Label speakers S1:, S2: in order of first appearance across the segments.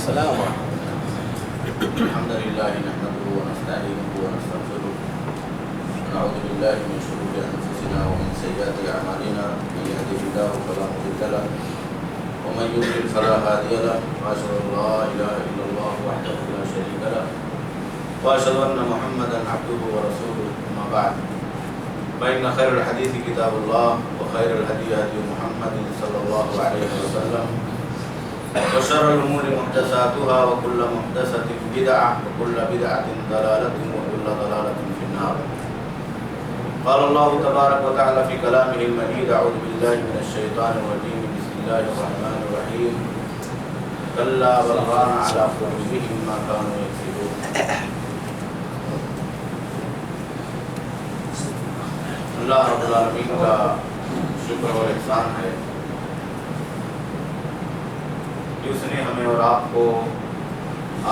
S1: السلام
S2: الحمد لله نحمده ونستعينه ونستغفره ونعوذ بالله من شرور انفسنا ومن سيئات اعمالنا من يهده الله فلا مضل له ومن يضلل فلا هادي له واشهد ان لا اله الا الله وحده لا شريك له واشهد ان محمدا عبده ورسوله اما بعد فان خير الحديث كتاب الله وخير الهدي هدي محمد صلى الله عليه وسلم وشر الأمور محدثاتها وكل محدثة بدعة وكل بدعة ضلالة وكل ضلالة في النار. قال الله تبارك وتعالى في كلامه المجيد: أعوذ بالله من الشيطان الرجيم بسم الله الرحمن الرحيم كلا بل ران على قلوبهم ما كانوا يكسبون. اللہ رب العالمین کا شکر اور احسان ہے کہ اس نے ہمیں اور آپ کو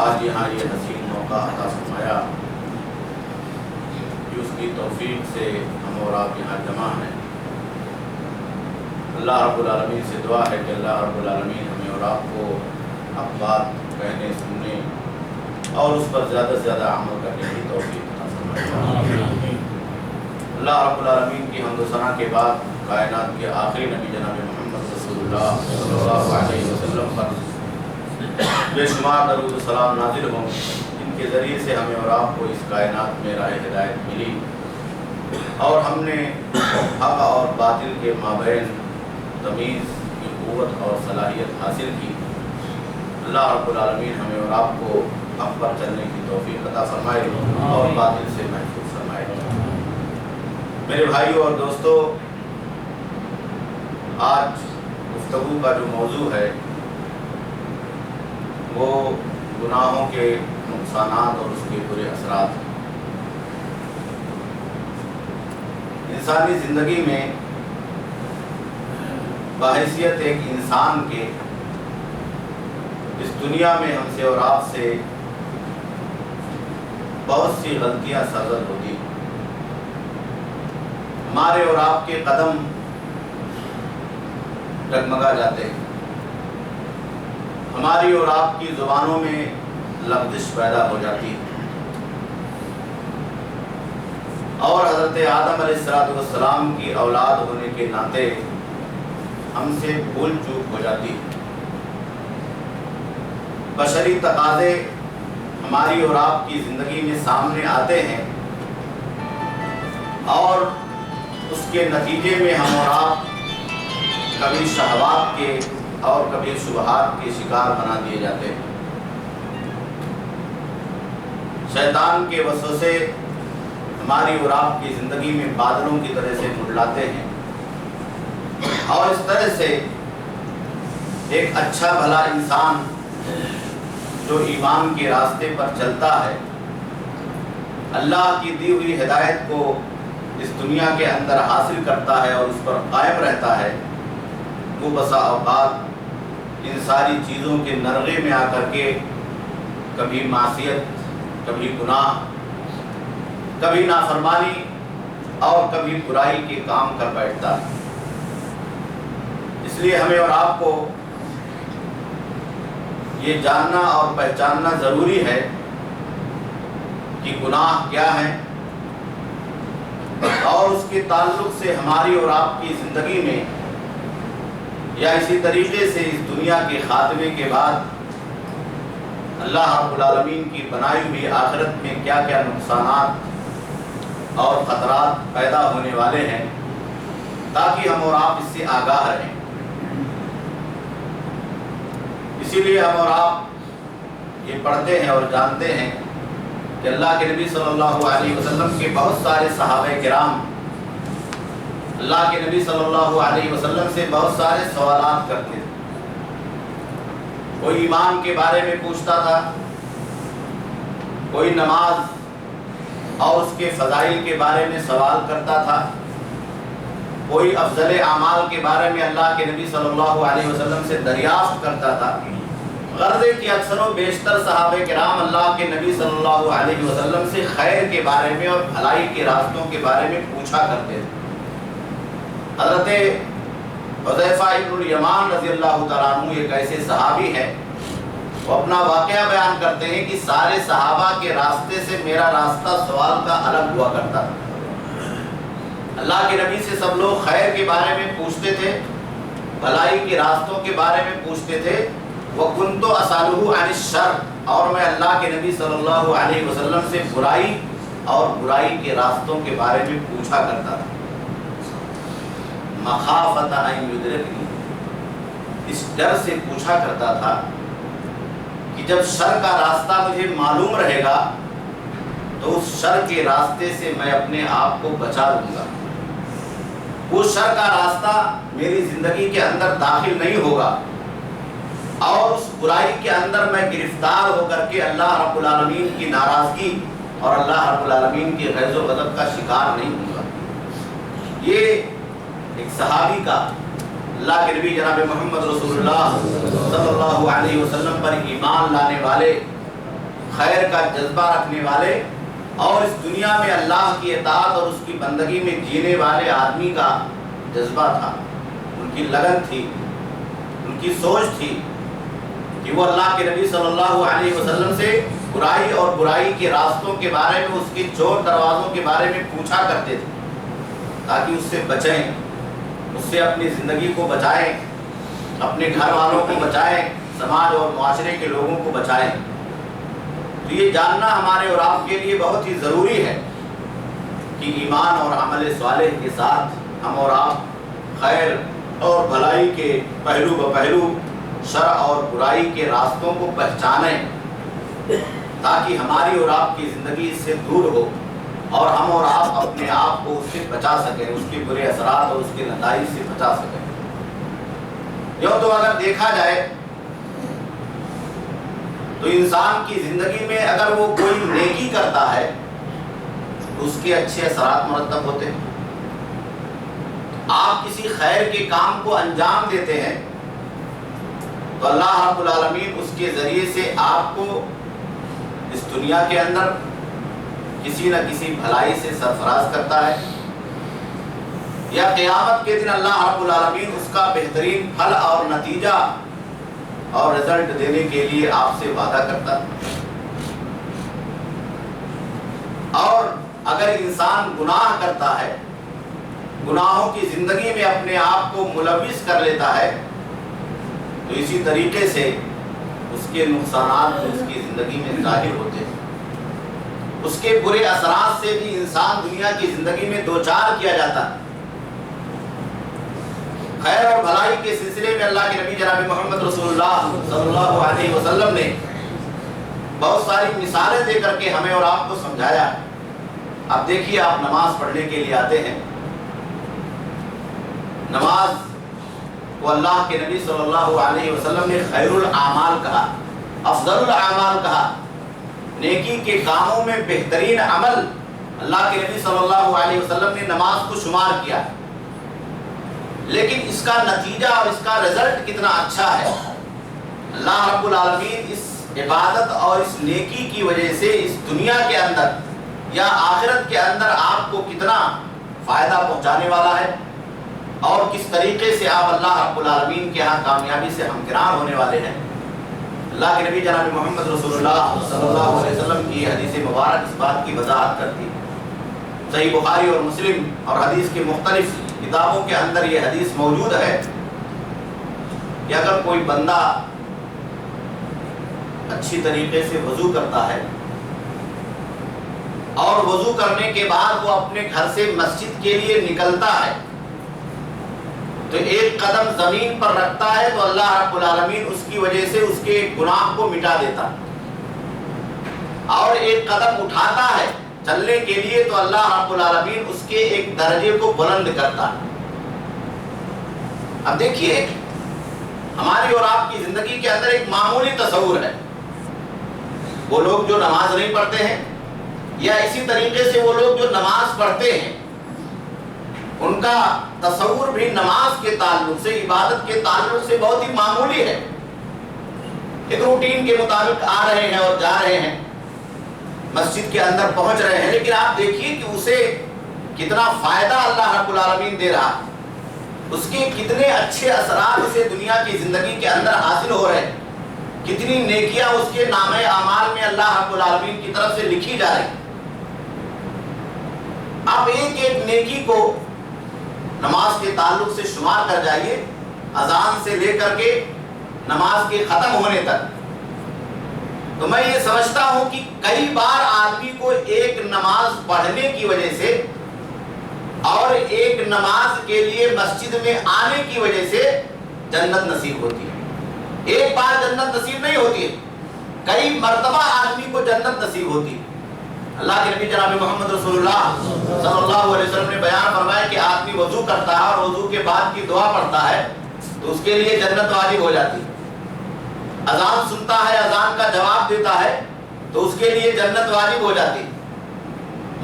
S2: آج یہاں یہ حسین موقع عطا فرمایا کہ اس کی توفیق سے ہم اور آپ یہاں جمع ہیں۔ اللہ رب العالمین سے دعا ہے کہ اللہ رب العالمین ہمیں اور آپ کو حق بات کہنے سننے اور اس پر زیادہ سے زیادہ عمل کرنے کی توفیق عطا فرمائے۔ اللہ رب العالمین کی حمد و ثنا کے بعد کائنات کے آخری نبی جناب محمد رسول اللہ صلی اللہ علیہ وسلم پر بے شمار درود و سلام نازل ہوں، جن کے ذریعے سے ہمیں اور آپ کو اس کائنات میں راہ ہدایت ملی اور ہم نے حق اور باطل کے مابین تمیز کی قوت اور صلاحیت حاصل کی۔ اللہ رب العالمین ہمیں اور آپ کو حق پر چلنے کی توفیق عطا فرمائے اور باطل سے محفوظ فرمائے۔ میرے بھائیوں اور دوستو، آج گفتگو کا جو موضوع ہے وہ گناہوں کے نقصانات اور اس کے برے اثرات ہیں۔ انسانی زندگی میں بحیثیت ایک انسان کے اس دنیا میں ہم سے اور آپ سے بہت سی غلطیاں سرزد ہوتی ہیں۔ ہمارے اور آپ کے قدم ڈگمگا جاتے ہیں، ہماری اور آپ کی زبانوں میں لغزش پیدا ہو جاتی ہے اور حضرت آدم علیہ السلام کی اولاد ہونے کے ناطے ہم سے بھول چوک ہو جاتی ہے۔ بشری تقاضے ہماری اور آپ کی زندگی میں سامنے آتے ہیں اور اس کے نتیجے میں ہم اور آپ کبھی شہوات کے اور کبھی شبہات کے شکار بنا دیے جاتے ہیں۔ شیطان کے وسوسے ہماری اور آپ کی زندگی میں بادلوں کی طرح سے منڈلاتے ہیں اور اس طرح سے ایک اچھا بھلا انسان جو ایمان کے راستے پر چلتا ہے، اللہ کی دی ہوئی ہدایت کو اس دنیا کے اندر حاصل کرتا ہے اور اس پر قائم رہتا ہے، وہ بسا اوقات ان ساری چیزوں کے نرغے میں آ کر کے کبھی معصیت، کبھی گناہ، کبھی نافرمانی اور کبھی برائی کے کام کر بیٹھتا ہے۔ اس لیے ہمیں اور آپ کو یہ جاننا اور پہچاننا ضروری ہے کہ گناہ کیا ہے اور اس کے تعلق سے ہماری اور آپ کی زندگی میں یا اسی طریقے سے اس دنیا کے خاتمے کے بعد اللہ رب العالمین کی بنائی ہوئی آخرت میں کیا کیا نقصانات اور خطرات پیدا ہونے والے ہیں، تاکہ ہم اور آپ اس سے آگاہ رہیں۔ اسی لیے ہم اور آپ یہ پڑھتے ہیں اور جانتے ہیں کہ اللہ کے نبی صلی اللہ علیہ وسلم کے بہت سارے صحابہ کرام اللہ کے نبی صلی اللہ علیہ وسلم سے بہت سارے سوالات کرتے تھے۔ کوئی ایمان کے بارے میں پوچھتا تھا، کوئی نماز اور اس کے فضائل کے بارے میں سوال کرتا تھا، کوئی افضل اعمال کے بارے میں اللہ کے نبی صلی اللہ علیہ وسلم سے دریافت کرتا تھا۔ غرض ہے کہ اکثر و بیشتر صحابہ کرام اللہ کے نبی صلی اللہ علیہ وسلم سے خیر کے بارے میں اور بھلائی کے راستوں کے بارے میں پوچھا کرتے تھے۔ حضرت حذیفہ ابن الیمان رضی اللہ تعالیٰ عنہ ایک ایسے صحابی ہیں وہ اپنا واقعہ بیان کرتے ہیں کہ سارے صحابہ کے راستے سے میرا راستہ سوال کا الگ ہوا کرتا تھا۔ اللہ کے نبی سے سب لوگ خیر کے بارے میں پوچھتے تھے، بھلائی کے راستوں کے بارے میں پوچھتے تھے، وَكُنْتُ أَسْأَلُهُ عَنِ الشَّرِّ، اور میں اللہ کے نبی صلی اللہ علیہ وسلم سے برائی اور برائی کے راستوں کے بارے میں پوچھا کرتا تھا۔ مخافۃ ان یدرکنی، اس ڈر سے پوچھا کرتا تھا کہ جب شر کا راستہ مجھے معلوم رہے گا تو اس شر کے راستے سے میں اپنے آپ کو بچا لوں گا، وہ شر کا راستہ میری زندگی کے اندر داخل نہیں ہوگا، اور اس برائی کے اندر میں گرفتار ہو کر کے اللہ رب العالمین کی ناراضگی اور اللہ رب العالمین کے غیظ و غضب کا شکار نہیں ہوں گا۔ یہ ایک صحابی کا اللہ کے نبی جناب محمد رسول اللہ صلی اللہ علیہ وسلم پر ایمان لانے والے، خیر کا جذبہ رکھنے والے، اور اس دنیا میں اللہ کی اطاعت اور اس کی بندگی میں جینے والے آدمی کا جذبہ تھا، ان کی لگن تھی، ان کی سوچ تھی کہ وہ اللہ کے نبی صلی اللہ علیہ وسلم سے برائی اور برائی کے راستوں کے بارے میں، اس کے چور دروازوں کے بارے میں پوچھا کرتے تھے تاکہ اس سے بچیں، اس سے اپنی زندگی کو بچائیں، اپنے گھر والوں کو بچائیں، سماج اور معاشرے کے لوگوں کو بچائیں۔ تو یہ جاننا ہمارے اور آپ کے لیے بہت ہی ضروری ہے کہ ایمان اور عمل صالح کے ساتھ ہم اور آپ خیر اور بھلائی کے پہلو بپہلو، شر اور برائی کے راستوں کو پہچانیں تاکہ ہماری اور آپ کی زندگی اس سے دور ہو اور ہم اور آپ اپنے آپ کو اس سے بچا سکیں، اس کے برے اثرات اور اس کے نتائج سے بچا سکیں۔ یوں تو اگر دیکھا جائے تو انسان کی زندگی میں اگر وہ کوئی نیکی کرتا ہے تو اس کے اچھے اثرات مرتب ہوتے ہیں۔ آپ کسی خیر کے کام کو انجام دیتے ہیں تو اللہ رب العالمین اس کے ذریعے سے آپ کو اس دنیا کے اندر کسی نہ کسی بھلائی سے سرفراز کرتا ہے، یا قیامت کے دن اللہ رب العالمین اس کا بہترین پھل اور نتیجہ اور رزلٹ دینے کے لیے آپ سے وعدہ کرتا ہے۔ اور اگر انسان گناہ کرتا ہے، گناہوں کی زندگی میں اپنے آپ کو ملوث کر لیتا ہے، تو اسی طریقے سے اس کے نقصانات اس کی زندگی میں ظاہر ہوتے ہیں، اس کے برے اثرات سے بھی انسان دنیا کی زندگی میں دوچار کیا جاتا ہے۔ خیر اور بھلائی کے سلسلے میں اللہ کے نبی جناب محمد رسول اللہ صلی اللہ علیہ وسلم نے بہت ساری مثالیں دے کر کے ہمیں اور آپ کو سمجھایا۔ اب دیکھیے، آپ نماز پڑھنے کے لیے آتے ہیں، نماز کو اللہ کے نبی صلی اللہ علیہ وسلم نے خیر الاعمال کہا، افضل الاعمال کہا، نیکی کے کاموں میں بہترین عمل اللہ کے نبی صلی اللہ علیہ وسلم نے نماز کو شمار کیا۔ لیکن اس کا نتیجہ اور اس کا رزلٹ کتنا اچھا ہے، اللہ رب العالمین اس عبادت اور اس نیکی کی وجہ سے اس دنیا کے اندر یا آخرت کے اندر آپ کو کتنا فائدہ پہنچانے والا ہے، اور کس طریقے سے آپ اللہ رب العالمین کے ہاں کامیابی سے ہمکنار ہونے والے ہیں۔ اللہ کے نبی جناب محمد رسول اللہ صلی اللہ علیہ وسلم کی حدیث مبارک اس بات کی وضاحت کرتی ہے۔ صحیح بخاری اور مسلم اور حدیث کے مختلف کتابوں کے اندر یہ حدیث موجود ہے کہ اگر کوئی بندہ اچھی طریقے سے وضو کرتا ہے اور وضو کرنے کے بعد وہ اپنے گھر سے مسجد کے لیے نکلتا ہے تو ایک قدم زمین پر رکھتا ہے تو اللہ رب العالمین اس کی وجہ سے اس کے گناہ کو مٹا دیتا ہے، اور ایک قدم اٹھاتا ہے چلنے کے لیے تو اللہ رب العالمین اس کے ایک درجے کو بلند کرتا ہے۔ اب دیکھیے، ہماری اور آپ کی زندگی کے اندر ایک معمولی تصور ہے، وہ لوگ جو نماز نہیں پڑھتے ہیں، یا اسی طریقے سے وہ لوگ جو نماز پڑھتے ہیں، ان کا تصور بھی نماز کے تعلق سے، عبادت کے تعلق سے بہت ہی معمولی ہے۔ ایک روٹین کے مطابق آ رہے ہیں اور جا رہے ہیں، مسجد کے اندر پہنچ رہے ہیں، لیکن آپ دیکھیے کہ اسے کتنا فائدہ اللہ رب العالمین دے رہا، اس کے کتنے اچھے اثرات اسے دنیا کی زندگی کے اندر حاصل ہو رہے ہیں، کتنی نیکیاں اس کے نامہ اعمال میں اللہ رب العالمین کی طرف سے لکھی جا رہی. آپ ایک ایک نیکی کو نماز کے تعلق سے شمار کر جائیے، اذان سے لے کر کے نماز کے ختم ہونے تک. تو میں یہ سمجھتا ہوں کہ کئی بار آدمی کو ایک نماز پڑھنے کی وجہ سے اور ایک نماز کے لیے مسجد میں آنے کی وجہ سے جنت نصیب ہوتی ہے. ایک بار جنت نصیب نہیں ہوتی ہے، کئی مرتبہ آدمی کو جنت نصیب ہوتی ہے. اللہ کے نبی جناب محمد رسول اللہ صلی اللہ علیہ وسلم نے بیان فرمایا کہ آدمی وضو کرتا ہے اور وضو کے بعد کی دعا پڑھتا ہے تو اس کے لیے جنت واجب ہو جاتی ہے. اذان سنتا ہے، اذان کا جواب دیتا ہے تو اس کے لیے جنت واجب ہو جاتی ہے.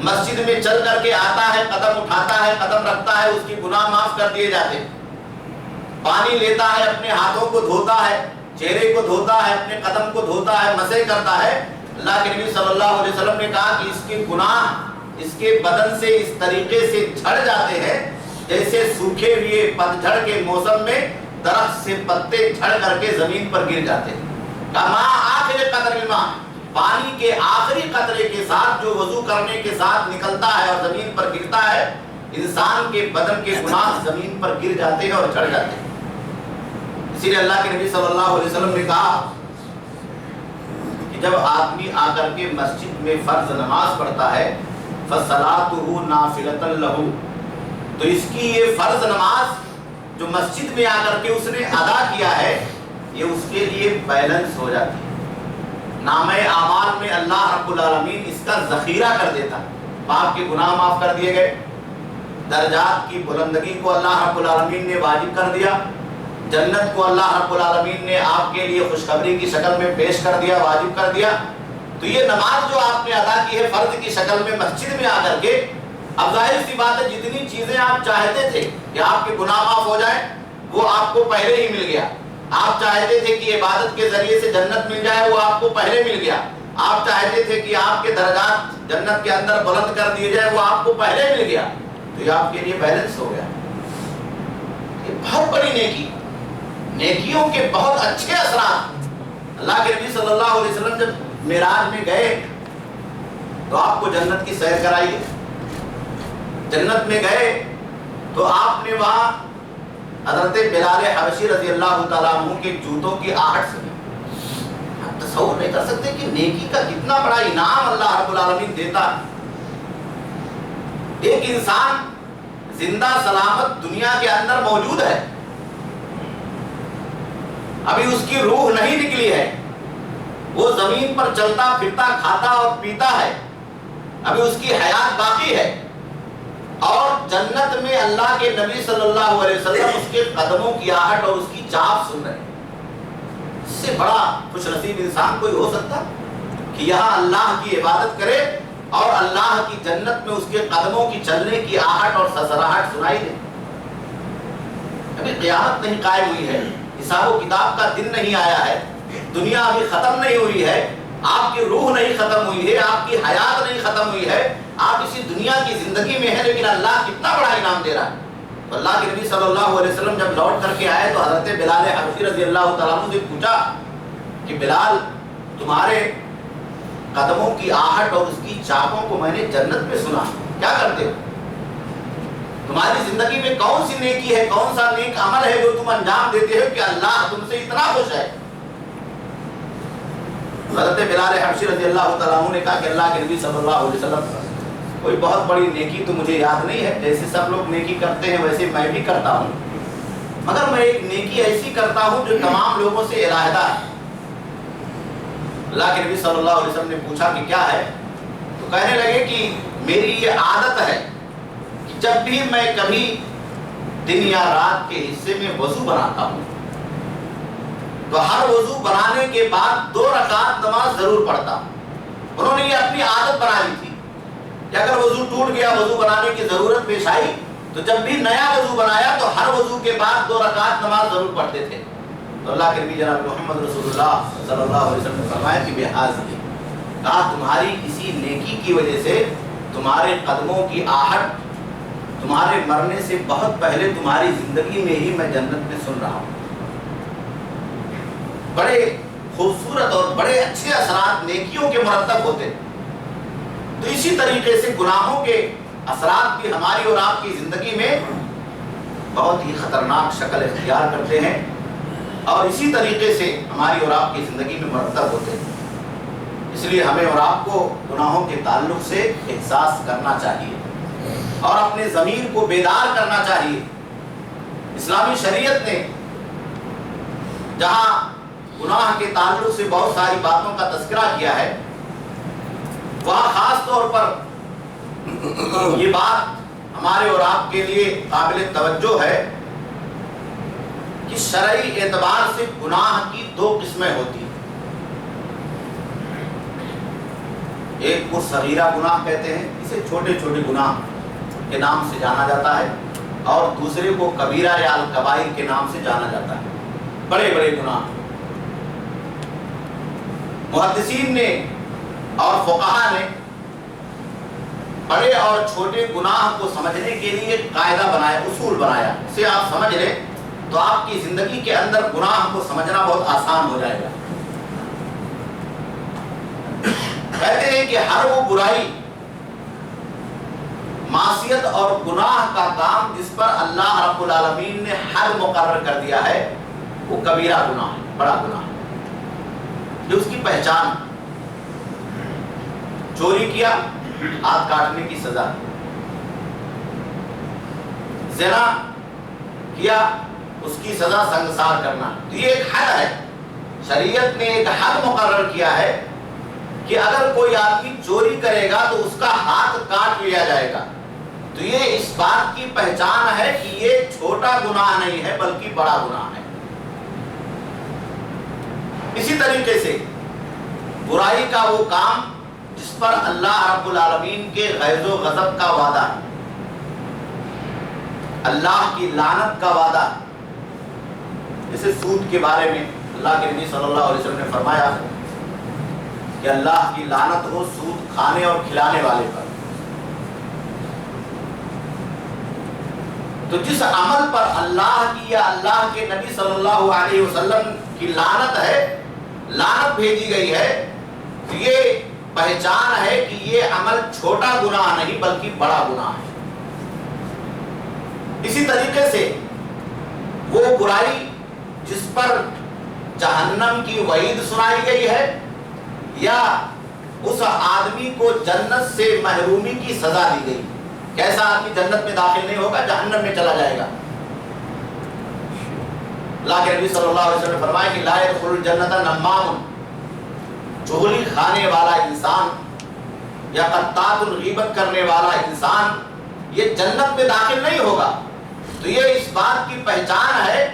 S2: مسجد میں چل کر کے آتا ہے، قدم اٹھاتا ہے، قدم رکھتا ہے، اس کی گناہ معاف کر دیے جاتے. پانی لیتا ہے، اپنے ہاتھوں کو دھوتا ہے، چہرے کو دھوتا ہے، اپنے قدم کو دھوتا ہے، مسح کرتا ہے. اللہ کے نبی صلی اللہ علیہ وسلم نے کہا کہ اس کے گناہ اس کے بدن سے اس طریقے سے جھڑ جاتے ہیں جیسے سوکھے ہوئے پتجھڑ کے موسم میں درخت سے پتے جھڑ کر کے زمین پر گر جاتے ہیں. کما آخر قطر الماء، پانی کے آخری قطرے کے ساتھ جو وضو کرنے کے ساتھ نکلتا ہے اور زمین پر گرتا ہے، انسان کے بدن کے گناہ زمین پر گر جاتے ہیں اور جھڑ جاتے ہیں. اسی لیے اللہ کے نبی صلی اللہ علیہ وسلم نے کہا کہ جب آدمی آ کر کے مسجد میں فرض نماز پڑھتا ہے فَصَلَاتُهُ نَافِلَةً لَهُ، تو اس کی یہ فرض نماز جو مسجد میں آ کر کے اس نے ادا کیا ہے یہ اس کے لیے بیلنس ہو جاتی ہے. نامہ اعمال میں اللہ رب العالمین اس کا ذخیرہ کر دیتا ہے. باپ کے گناہ معاف کر دیے گئے، درجات کی بلندگی کو اللہ رب العالمین نے واجب کر دیا، جنت کو اللہ رب العالمین نے آپ کے لیے خوشخبری کی شکل میں پیش کر دیا، واجب کر دیا. تو یہ نماز جو آپ نے ادا کی ہے فرض کی شکل میں مسجد میں آ کر کے، اب ظاہر سی بات ہے جتنی چیزیں آپ چاہتے تھے کہ آپ کے گناہ معاف ہو جائیں وہ آپ کو پہلے ہی مل گیا. آپ چاہتے تھے کہ عبادت کے ذریعے سے جنت مل جائے وہ آپ کو پہلے مل گیا. آپ چاہتے تھے کہ آپ کے درجات جنت کے اندر بلند کر دیے جائے وہ آپ کو پہلے مل گیا. تو یہ آپ کے لیے بیلنس ہو گیا. یہ بہت بڑی نیکی، نیکیوں کے بہت اچھے اثرات. اللہ کے نبی صلی اللہ علیہ وسلم جب معراج میں گئے تو آپ کو جنت کی سیر کرائی. جنت میں گئے تو آپ نے وہاں حضرت بلال حبشی رضی اللہ تعالیٰ عنہ کے جوتوں کی آہٹ سنی. آپ تصور نہیں کر سکتے کہ نیکی کا کتنا بڑا انعام اللہ رب العالمین دیتا. ایک انسان زندہ سلامت دنیا کے اندر موجود ہے، ابھی اس کی روح نہیں نکلی ہے، وہ زمین پر چلتا پھرتا کھاتا اور پیتا ہے، ابھی اس کی حیات باقی ہے، اور جنت میں اللہ کے نبی صلی اللہ علیہ وسلم اس کے قدموں کی آہٹ اور اس کی چاپ سن رہے ہیں. اس سے بڑا خوش نصیب انسان کوئی ہو سکتا کہ یہاں اللہ کی عبادت کرے اور اللہ کی جنت میں اس کے قدموں کی چلنے کی آہٹ اور سسراہٹ سنائی دے. ابھی قیامت نہیں قائم ہوئی ہے، حساب و کتاب کا دن نہیں آیا ہے، دنیا ابھی ختم نہیں ہوئی ہے، آپ کی روح نہیں ختم ہوئی ہے، آپ کی حیات نہیں ختم ہوئی ہے، آپ اسی دنیا کی زندگی میں ہیں، لیکن اللہ کتنا بڑا انعام دے رہا ہے. تو اللہ کے نبی صلی اللہ علیہ وسلم جب لوٹ کر کے آئے تو حضرت بلال حبشی رضی اللہ تعالیٰ عنہ سے پوچھا کہ بلال، تمہارے قدموں کی آہٹ اور اس کی چاپوں کو میں نے جنت میں سنا، کیا کرتے ہو؟ تمہاری زندگی میں کون سی نیکی ہے، کون سا نیک عمل ہے جو تم انجام دیتے ہو کہ اللہ تم سے اتنا خوش ہے؟ حضرت بلال حبشی رضی اللہ تعالیٰ عنہ نے کہا کہ اللہ کے نبی صلی اللہ علیہ وسلم کوئی بہت بڑی نیکی تو مجھے یاد نہیں ہے، جیسے سب لوگ نیکی کرتے ہیں ویسے میں بھی کرتا ہوں، مگر میں ایک نیکی ایسی کرتا ہوں جو تمام لوگوں سے علیحدہ ہے. اللہ کے نبی صلی اللہ علیہ وسلم نے پوچھا کہ کیا ہے؟ تو کہنے لگے کہ میری یہ عادت ہے کہ جب بھی میں کبھی دن یا رات کے حصے میں وضو بناتا ہوں تو ہر وضو بنانے کے بعد 2 رکعت نماز ضرور پڑھتا ہوں. انہوں نے یہ اپنی عادت بنا لی تھی کہ اگر وضو ٹوٹ گیا، وضو بنانے کی ضرورت پیش آئی تو جب بھی نیا وضو بنایا تو ہر وضو کے بعد 2 رکعت نماز ضرور پڑھتے تھے. تو اللہ کے نبی جناب محمد رسول اللہ صلی اللہ علیہ وسلم نے فرمایا کہ بحاظی، کہا تمہاری اسی نیکی کی وجہ سے تمہارے قدموں کی آہٹ تمہارے مرنے سے بہت پہلے تمہاری زندگی میں ہی میں جنت میں سن رہا ہوں. بڑے خوبصورت اور بڑے اچھے اثرات نیکیوں کے مرتب ہوتے. تو اسی طریقے سے گناہوں کے اثرات بھی ہماری اور آپ کی زندگی میں بہت ہی خطرناک شکل اختیار کرتے ہیں اور اسی طریقے سے ہماری اور آپ کی زندگی میں مرتب ہوتے ہیں. اس لیے ہمیں اور آپ کو گناہوں کے تعلق سے احساس کرنا چاہیے اور اپنے ضمیر کو بیدار کرنا چاہیے. اسلامی شریعت نے جہاں گناہ کے تعلق سے بہت ساری باتوں کا تذکرہ کیا ہے، وہاں خاص طور پر یہ بات ہمارے اور آپ کے لیے قابل توجہ ہے کہ شرعی اعتبار سے گناہ کی دو قسمیں ہوتی ہیں. ایک کو صغیرہ گناہ کہتے ہیں، اسے چھوٹے چھوٹے گناہ کے نام سے جانا جاتا ہے، اور دوسرے کو کبیرہ یا الکبائر کے نام سے جانا جاتا ہے، بڑے بڑے گناہ. محدثین نے اور فقہا نے بڑے اور چھوٹے گناہ کو سمجھنے کے لیے قاعدہ بنایا، اصول بنایا. اسے آپ سمجھ لیں تو آپ کی زندگی کے اندر گناہ کو سمجھنا بہت آسان ہو جائے گا. کہتے ہیں کہ ہر وہ برائی، معصیت اور گناہ کا کام جس پر اللہ رب العالمین نے حد مقرر کر دیا ہے، وہ کبیرہ گناہ ہے، بڑا گناہ ہے، جو اس کی پہچان. چوری کیا، ہاتھ کاٹنے کی سزا. زنا کیا، اس کی سزا سنگسار کرنا. تو یہ ایک حد ہے. شریعت نے ایک حد مقرر کیا ہے کہ اگر کوئی آدمی چوری کرے گا تو اس کا ہاتھ کاٹ لیا جائے گا. تو یہ اس بات کی پہچان ہے کہ یہ چھوٹا گناہ نہیں ہے بلکہ بڑا گناہ ہے. اسی طریقے سے برائی کا وہ کام جس پر اللہ رب العالمین کے غیظ و غضب کا وعدہ ہے، اللہ کی لعنت کا وعدہ ہے. جیسے سود کے بارے میں اللہ کے نبی صلی اللہ علیہ وسلم نے فرمایا کہ اللہ کی لعنت ہو سود کھانے اور کھلانے والے پر. تو جس عمل پر اللہ کی یا اللہ کے نبی صلی اللہ علیہ وسلم کی لعنت ہے، لعنت بھیجی گئی ہے، تو یہ پہچان ہے کہ یہ عمل چھوٹا گناہ نہیں بلکہ بڑا گناہ ہے. اسی طریقے سے وہ برائی جس پر جہنم کی وعید سنائی گئی ہے یا اس آدمی کو جنت سے محرومی کی سزا دی گئی. کیسا آدمی جنت میں داخل نہیں ہوگا، جہنم میں چلا جائے گا. اللہ کے نبی صلی اللہ علیہ وسلم نے فرمایا کہ لا يدخل الجنت نمام، چغلی کھانے والا انسان یا قطاط الغیبت کرنے والا انسان یہ جنت میں داخل نہیں ہوگا. تو یہ اس بات کی پہچان ہے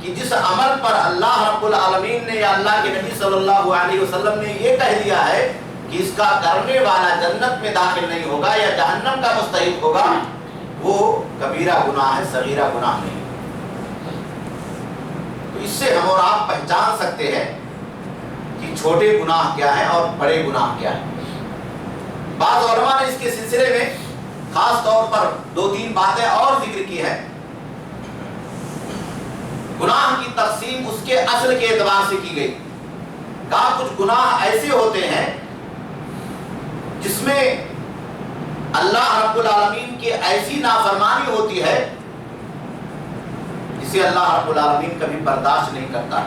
S2: کہ جس عمل پر اللہ رب العالمین نے یا اللہ کے نبی صلی اللہ علیہ وسلم نے یہ کہہ دیا ہے کہ اس کا کرنے والا جنت میں داخل نہیں ہوگا یا جہنم کا مستحق ہوگا، وہ کبیرہ گناہ ہے، صغیرہ گناہ نہیں. تو اس سے ہم اور آپ پہچان سکتے ہیں کہ چھوٹے گناہ کیا ہیں اور بڑے گناہ کیا ہیں. بعض علماء نے اس کے سلسلے میں خاص طور پر 2-3 باتیں اور ذکر کی ہیں. گناہ کی تقسیم اس کے اصل کے اعتبار سے کی گئی. کہا کچھ گناہ ایسے ہوتے ہیں جس میں اللہ رب العالمین کی ایسی نافرمانی ہوتی ہے جسے اللہ رب العالمین کبھی برداشت نہیں کرتا.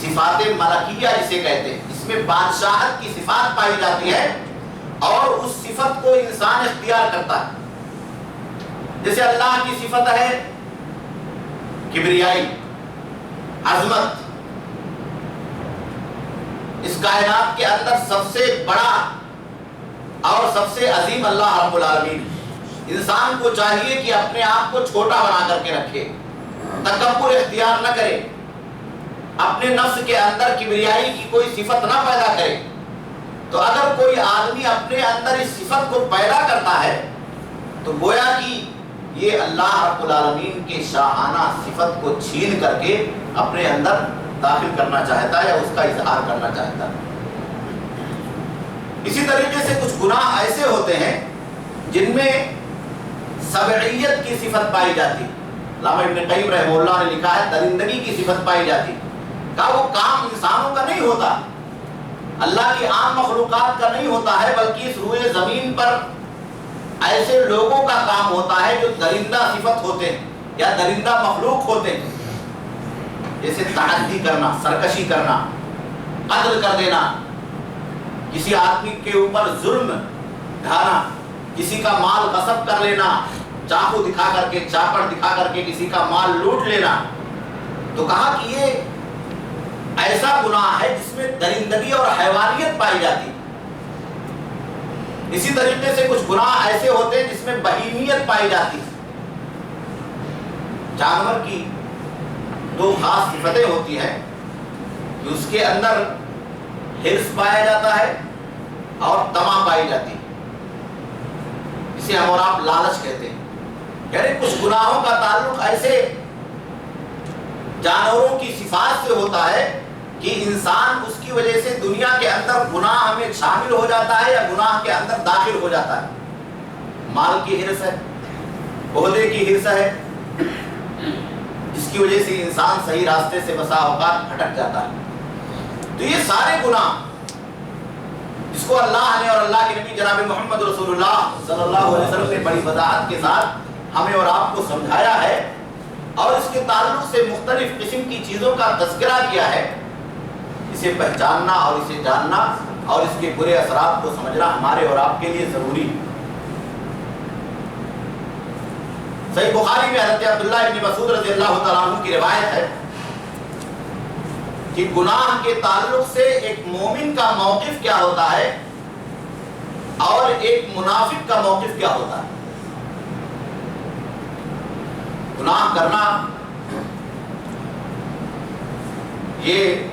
S2: صفات ملکیہ جسے کہتے ہیں، اس میں بادشاہت کی صفات پائی جاتی ہے اور اس صفت کو انسان اختیار کرتا ہے. جیسے اللہ کی صفت ہے کبریائی، عظمت. اس کائنات کے اندر سب سے بڑا اور سب سے عظیم اللہ رب العالمین. انسان کو چاہیے کہ اپنے آپ کو چھوٹا بنا کر کے رکھے، تکبر اختیار نہ کرے، اپنے نفس کے اندر کبریائی کی کوئی صفت نہ پیدا کرے. تو اگر کوئی آدمی اپنے اندر اس صفت کو پیدا کرتا ہے تو گویا کہ یہ اللہ رب العالمین کے شاہانہ صفت کو چھین کر کے اپنے اندر داخل کرنا چاہتا ہے یا اس کا اظہار کرنا چاہتا ہے. اسی طریقے سے کچھ گناہ ایسے ہوتے ہیں جن میں سبعیت کی صفت پائی جاتی. علامہ ابن قیم رحمہ اللہ نے لکھا ہے درندگی کی صفت پائی جاتی. کہا وہ کام انسانوں کا نہیں ہوتا، اللہ کی عام مخلوقات کا نہیں ہوتا ہے، بلکہ اس روئے زمین پر ایسے لوگوں کا کام ہوتا ہے جو درندہ صفت ہوتے ہیں یا درندہ مخلوق ہوتے ہیں، جیسے تعدی کرنا، سرکشی کرنا، قتل کر دینا، کسی آدمی کے اوپر ظلم ڈھانا، کسی کا مال غصب کر لینا، چاقو دکھا کر کے، چاپڑ دکھا کر کے کسی کا مال لوٹ لینا۔ تو کہا کہ یہ ایسا گناہ ہے جس میں درندگی اور حیوانیت پائی جاتی ہے۔ اسی طریقے سے کچھ گناہ ایسے ہوتے ہیں جس میں بہیمیت پائی جاتی ہے۔ جانور کی دو خاص صفتیں ہوتی ہیں کہ اس کے اندر حرص پایا جاتا ہے اور طمع پائی جاتی ہے، اسے ہم اور آپ لالچ کہتے ہیں۔ یعنی کچھ گناہوں کا تعلق ایسے جانوروں کی صفات سے ہوتا ہے کہ انسان اس کی وجہ سے دنیا کے اندر گناہ میں شامل ہو جاتا ہے یا گناہ کے اندر داخل ہو جاتا ہے۔ مال کی حرص ہے، عہدے کی حرص ہے، جس کی وجہ سے انسان صحیح راستے سے بسا اوقات بھٹک جاتا ہے۔ تو یہ سارے گناہ جس کو اللہ نے اور اللہ کے نبی جناب محمد رسول اللہ صلی اللہ علیہ وسلم نے بڑی وضاحت کے ساتھ ہمیں اور آپ کو سمجھایا ہے اور اس کے تعلق سے مختلف قسم کی چیزوں کا تذکرہ کیا ہے، اسے پہچاننا اور اسے جاننا اور اس کے برے اثرات کو سمجھنا ہمارے اور آپ کے لیے ضروری ہے۔ صحیح بخاری میں حضرت عبداللہ ابن مسعود رضی اللہ تعالیٰ عنہ کی روایت ہے کہ گناہ کے تعلق سے ایک مومن کا موقف کیا ہوتا ہے اور ایک منافق کا موقف کیا ہوتا ہے۔ گناہ کرنا یہ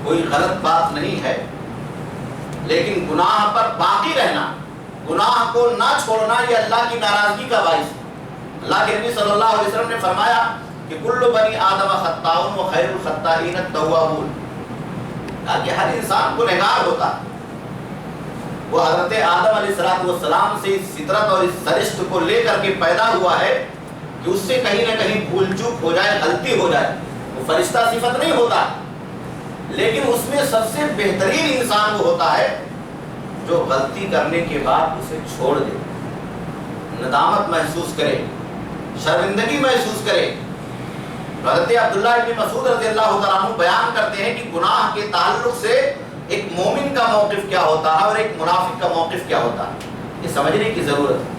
S2: کوئی غلط بات نہیں ہے، لیکن گناہ پر باقی رہنا، گناہ کو نہ چھوڑنا، یہ اللہ کی ناراضگی کا باعث ہے۔ اللہ کے نبی صلی اللہ علیہ وسلم نے فرمایا کہ کل بنی آدم خطاؤن و خیر الخطائین التوابون، کہ ہر انسان گنہگار ہوتا ہے۔ وہ حضرت آدم علیہ السلام سے اس فطرت اور اس سرشت کو لے کر کے پیدا ہوا ہے کہ اس سے کہیں نہ کہیں بھول چوک ہو جائے، غلطی ہو جائے۔ وہ فرشتہ صفت نہیں ہوتا، لیکن اس میں سب سے بہترین انسان وہ ہوتا ہے جو غلطی کرنے کے بعد اسے چھوڑ دے، ندامت محسوس کرے، شرمندگی محسوس کرے۔ حضرت عبداللہ ابن مسعود رضی اللہ تعالیٰ عنہ بیان کرتے ہیں کہ گناہ کے تعلق سے ایک مومن کا موقف کیا ہوتا ہے اور ایک منافق کا موقف کیا ہوتا ہے، یہ سمجھنے کی ضرورت ہے۔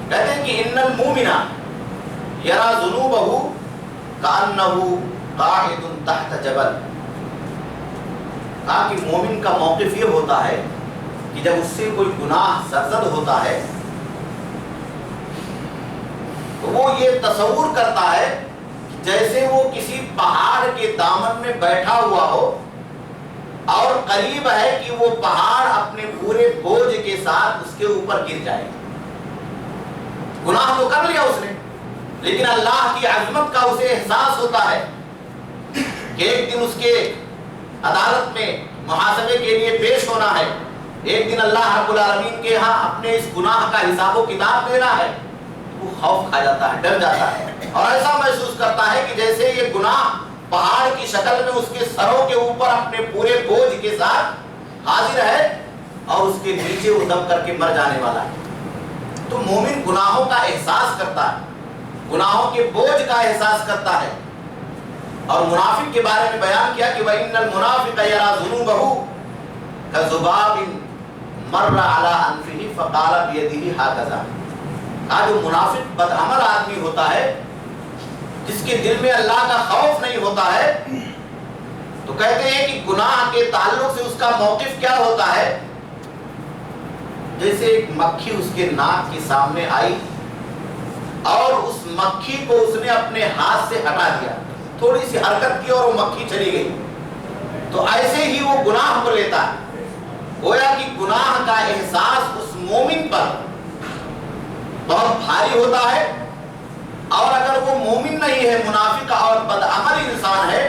S2: کہتے ہیں کہ ان المومن یرا ذنوبہ کأنہ قاعد تحت جبل، کہا کہ مومن کا موقف یہ ہوتا ہے کہ جب اس سے کوئی گناہ سرزد ہوتا ہے تو وہ یہ تصور کرتا ہے جیسے وہ کسی پہاڑ کے دامن میں بیٹھا ہوا ہو اور قریب ہے کہ وہ پہاڑ اپنے پورے بوجھ کے ساتھ اس کے اوپر گر جائے۔ گناہ تو کر لیا اس نے، لیکن اللہ کی عظمت کا اسے احساس ہوتا ہے کہ ایک دن اس کے عدالت میں محاسبے کے لیے پیش ہونا ہے، ایک دن اللہ رب العالمین کے ہاں اپنے اس گناہ کا حساب و کتاب دینا ہے۔ وہ خوف کھا جاتا ہے، ڈر جاتا ہے اور ایسا محسوس کرتا ہے کہ جیسے یہ گناہ پہاڑ کی شکل میں اس کے سروں کے اوپر اپنے پورے بوجھ کے ساتھ حاضر ہے اور اس کے نیچے وہ دب کر کے مر جانے والا ہے۔ تو مومن گناہوں کا احساس کرتا ہے، گناہوں کے بوجھ کا احساس کرتا ہے۔ اور منافق کے بارے میں بیان کیا کہ وَإِنَّ الْمُنَافِقَ يَرَى ذُنُوبَهُ كَذُبَابٍ مَرَّ عَلَىٰ أَنفِهِ فَقَالَ بِيَدِهِ هَكَذَا، جو منافق بدعمل آدمی ہوتا ہے، جس کے دل میں اللہ کا خوف نہیں ہوتا ہے، تو کہتے ہیں کہ گناہ کے تعلق سے اس کا موقف کیا ہوتا ہے، جیسے ایک مکھی اس کے ناک کے سامنے آئی اور اس مکھی کو اس نے اپنے ہاتھ سے ہٹا دیا، تھوڑی سی حرکت کی اور وہ مکھی چلی گئی۔ تو ایسے ہی وہ گناہ کو لیتا ہے، گویا کہ گناہ کا احساس اس مومن پر بہت بھاری ہوتا ہے، اور اگر وہ مومن نہیں ہے، منافق اور بدعمل انسان ہے،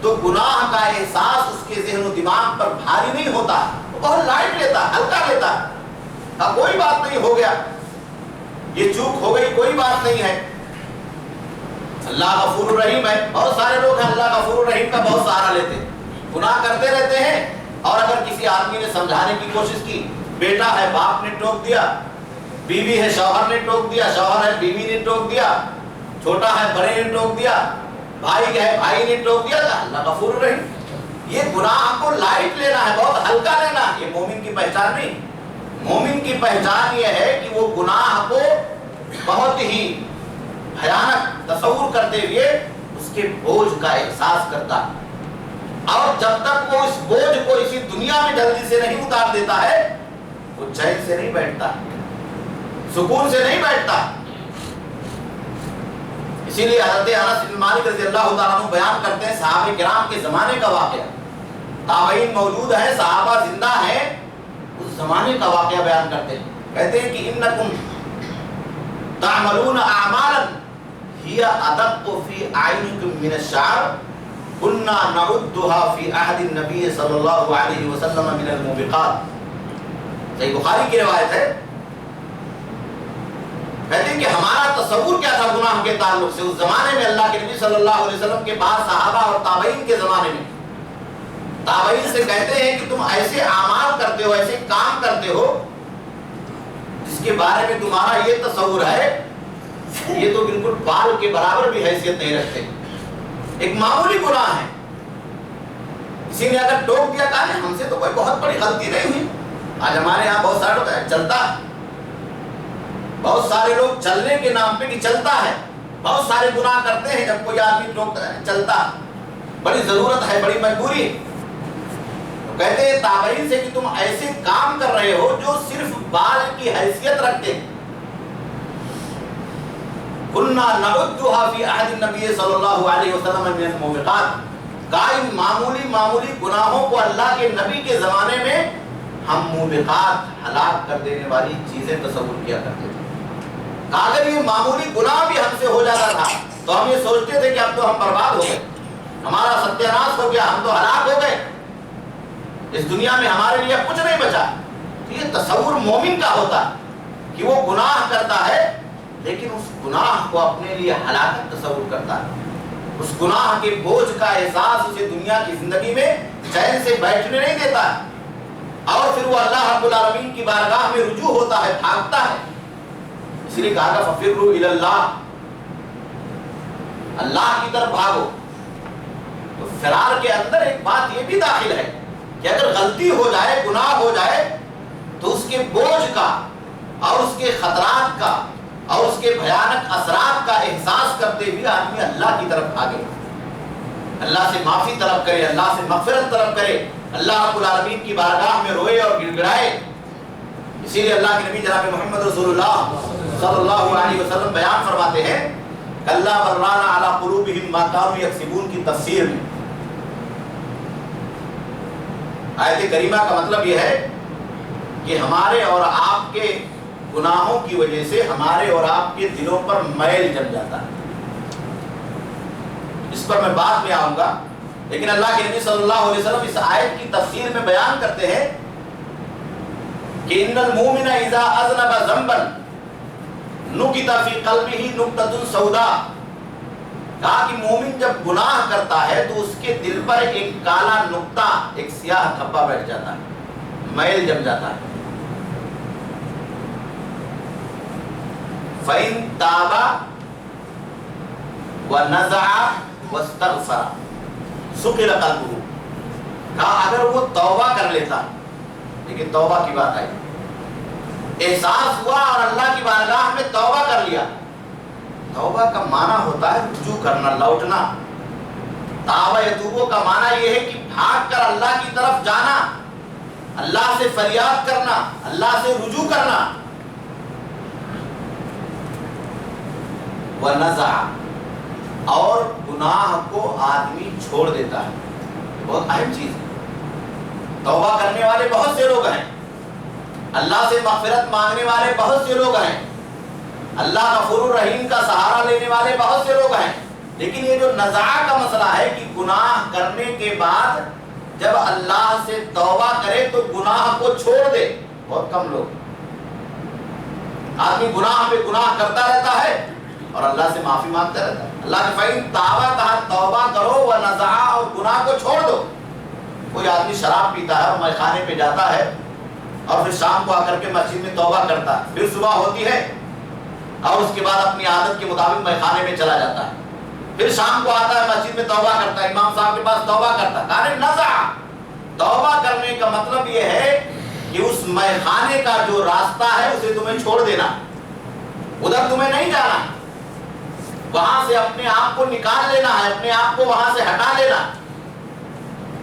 S2: تو گناہ کا احساس اس کے ذہن و دماغ پر بھاری نہیں ہوتا، وہ بہت لائٹ لیتا ہے، ہلکا لیتا ہے، کوئی بات نہیں، ہو گیا، یہ چوک ہو گئی، کوئی بات نہیں ہے۔ اللہ غفور الرحیم ہے. بہت سارے لوگ ہیں اللہ غفور الرحیم کا بہت سہارا لیتے ہیں, گناہ کرتے رہتے ہیں, اور اگر کسی آدمی نے سمجھانے کی کوشش کی, بیٹا ہے باپ نے ٹوک دیا, بیوی ہے شوہر نے ٹوک دیا, شوہر ہے بیوی نے ٹوک دیا, چھوٹا ہے بڑے نے ٹوک دیا, بھائی ہے بھائی نے ٹوک دیا, اللہ غفور الرحیم. یہ گناہ کو لائٹ لینا ہے, بہت ہلکا لینا, یہ مومن کی پہچان نہیں. مومن کی پہچان یہ ہے کہ وہ گناہ کو بہت ہی بھیانک تصور کرتے ہوئے اس کے بوجھ کا احساس کرتا ہے, اور جب تک وہ اس بوجھ کو اسی دنیا میں جلدی سے نہیں اتار دیتا ہے وہ چین سے نہیں بیٹھتا, سکون سے نہیں بیٹھتا. اسی لیے حضرت انس بن مالک رضی اللہ تعالیٰ عنہ بیان کرتے ہیں صحابہ کرام کے زمانے کا واقعہ, تابعین موجود ہیں, صحابہ زندہ ہیں, اس زمانے کا واقعہ بیان کرتے ہیں. کہتے ہیں کہ انکم تعملون اعمالا هي ادق في اعینکم من الشعر كنا نعدها في عهد النبي صلی اللہ علیہ وسلم من الموبقات. صحیح بخاری کی روایت ہے. کہتے ہیں کہ ہمارا تصور کیا تھا گناہ کے تعلق سے اس زمانے میں, اللہ کے نبی صلی اللہ علیہ وسلم کے بعد صحابہ اور تابعین کے زمانے میں. تابعین سے کہتے ہیں کہ تم ایسے اعمال کرتے ہو, ایسے کام کرتے ہو جس کے بارے میں تمہارا یہ تصور ہے یہ تو بالکل بال کے برابر بھی حیثیت نہیں رکھتے, ایک معمولی گناہ ہے. کسی نے اگر ٹوک دیا کہا ہم سے تو کوئی بہت بڑی غلطی نہیں ہوئی. آج ہمارے یہاں بہت سارے لوگ چلتا, بہت سارے لوگ چلنے کے نام پہ کہ چلتا ہے, بہت سارے گناہ کرتے ہیں. جب کوئی آدمی ٹوکتا ہے چلتا, بڑی ضرورت ہے, بڑی مجبوری ہے, تو کہتے ہیں تابعین سے کہ تم ایسے کام کر رہے ہو جو صرف بال کی حیثیت رکھتے ہیں. كنا نعدها في عهد النبي صلی اللہ علیہ وسلم من الموبقات. قائم معمولی گناہوں کو اللہ کے نبی کے زمانے میں ہم موبقات, ہلاک کر دینے والی چیزیں تصور کیا کرتے تھے. اگر یہ معمولی گناہ بھی ہم سے ہو جاتا تھا تو ہم یہ سوچتے تھے کہ اب تو ہم برباد ہو گئے, ہمارا ستیاناش ہو گیا, ہم تو ہلاک ہو گئے, اس دنیا میں ہمارے لیے کچھ نہیں بچا. یہ تصور مومن کا ہوتا ہے کہ وہ گناہ کرتا ہے لیکن اس گناہ کو اپنے لیے ہلاکت تصور کرتا ہے. اس گناہ کے بوجھ کا احساس اسے دنیا کی زندگی میں چین سے بیٹھنے نہیں دیتا ہے, اور پھر وہ اللہ رب العالمین کی بارگاہ میں رجوع ہوتا ہے, بھاگتا ہے. اس لیے کہا تھا ففروا الی اللہ, اللہ کی طرف بھاگو. تو فرار کے اندر ایک بات یہ بھی داخل ہے کہ اگر غلطی ہو جائے, گناہ ہو جائے, تو اس کے بوجھ کا اور اس کے خطرات کا اور اس کے بھیانک اثرات کا احساس کرتے ہوئے آدمی اللہ کی طرف بھاگے, اللہ سے معافی طلب کرے, اللہ سے مغفرت طلب کرے, اللہ رب العالمین کی بارگاہ میں روئے اور گڑ گڑائے. اسی لیے اللہ کے نبی جناب محمد رسول اللہ صلی اللہ علیہ وسلم بیان فرماتے ہیں کلا بل ران علی قلوبہم ما کانوا یکسبون کی تفسیر میں. آیت کریمہ کا مطلب یہ ہے کہ ہمارے اور آپ کے گناہوں کی وجہ سے ہمارے اور آپ کے دلوں پر میل جم جاتا ہے. اس پر میں بعد میں آؤں گا, لیکن اللہ کے نبی صلی اللہ علیہ وسلم اس آیت کی تفسیر میں بیان کرتے ہیں کہ ان المؤمن اذا اذنب ذنبا نکت فی قلبہ نکتۃ سوداء. کہا کہ مومن جب گناہ کرتا ہے تو اس کے دل پر ایک کالا نقطہ, ایک سیاہ دھبا بیٹھ جاتا ہے, میل جم جاتا ہے. فَإِن تَابَ وَنَزَعَ وَاسْتَغْفَرَ سُقِلَ قَلْبُهُ. کہا اگر وہ توبہ کر لیتا, لیکن توبہ کی بات آئی, احساس ہوا اور اللہ کی بارگاہ میں توبہ کر لیا. توبہ کا معنی ہوتا ہے رجوع کرنا, لوٹنا. تاب یتوب کا معنی یہ ہے کہ بھاگ کر اللہ کی طرف جانا, اللہ سے فریاد کرنا, اللہ سے رجوع کرنا. وَنَزَعَ, اور گناہ کو آدمی چھوڑ دیتا ہے. بہت اہم چیز ہے. توبہ کرنے والے بہت سے لوگ ہیں, اللہ سے مغفرت مانگنے والے بہت سے لوگ ہیں, اللہ غفور الرحیم کا سہارا لینے والے بہت سے لوگ ہیں, لیکن یہ جو نزع کا مسئلہ ہے کہ گناہ کرنے کے بعد جب اللہ سے توبہ کرے تو گناہ کو چھوڑ دے, بہت کم لوگ. آدمی گناہ پہ گناہ کرتا رہتا ہے اور اللہ سے معافی مانگتا رہتا ہے. اللہ کے فَإِن تَابَا کہا توبہ کرو وَنَزَعَا اور گناہ کو چھوڑ دو. کوئی آدمی شراب پیتا ہے اور میخانے پہ جاتا ہے اور پھر شام کو آ کر کے مسجد میں توبہ کرتا ہے, پھر صبح ہوتی ہے اور اس کے بعد اپنی عادت کے مطابق میخانے میں چلا جاتا ہے, پھر شام کو آتا ہے مسجد میں توبہ کرتا ہے, امام صاحب کے پاس توبہ کرتا ہے. کہا نزع, توبہ کرنے کا مطلب یہ ہے کہ اس میخانے کا جو راستہ ہے اسے تمہیں چھوڑ دینا, ادھر تمہیں نہیں جانا, وہاں سے اپنے آپ کو نکال لینا ہے, اپنے آپ کو وہاں سے ہٹا لینا.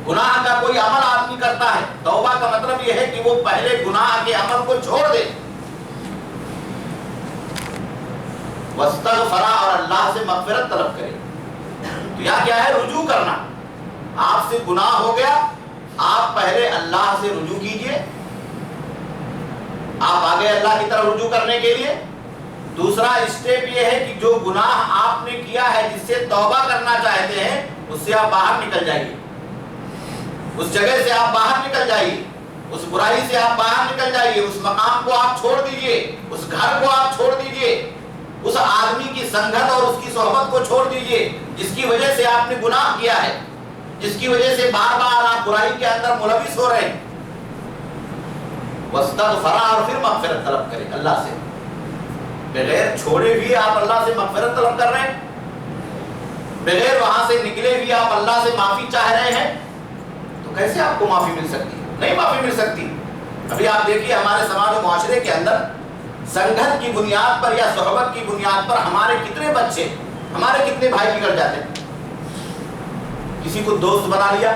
S2: گناہ کا کوئی عمل آدمی کرتا ہے, توبہ کا مطلب یہ ہے کہ وہ پہلے گناہ کے عمل کو چھوڑ دے. واستغفر, اور اللہ سے مغفرت طلب کرے. تو یہاں کیا ہے؟ رجوع کرنا. آپ سے گناہ ہو گیا, آپ پہلے اللہ سے رجوع کیجئے, آپ آگے اللہ کی طرف رجوع کرنے کے لیے. دوسرا اسٹیپ یہ ہے کہ جو گناہ آپ نے کیا ہے, جس سے توبہ کرنا چاہتے ہیں, اس سے آپ باہر نکل جائیے, اس جگہ سے آپ باہر نکل جائیے, اس برائی سے آپ باہر نکل جائیے, اس مقام کو آپ چھوڑ دیجئے, اس گھر کو آپ چھوڑ دیجئے, اس آدمی کی سنگت اور اس کی صحبت کو چھوڑ دیجئے جس کی وجہ سے آپ نے گناہ کیا ہے, جس کی وجہ سے بار بار آپ برائی کے اندر ملوث ہو رہے ہیں. واستغفر, اور پھر مغفرت طلب کرے اللہ سے. بغیر چھوڑے بھی آپ اللہ سے مغفرت طلب کر رہے ہیں, بغیر وہاں سے نکلے بھی آپ اللہ سے معافی چاہ رہے ہیں, تو کیسے آپ کو معافی مل سکتی؟ نہیں معافی مل سکتی. ابھی آپ دیکھیے ہمارے سماج و معاشرے کے اندر سنگت کی بنیاد پر یا صحبت کی بنیاد پر ہمارے کتنے بچے, ہمارے کتنے بھائی بگڑ جاتے ہیں. کسی کو دوست بنا لیا,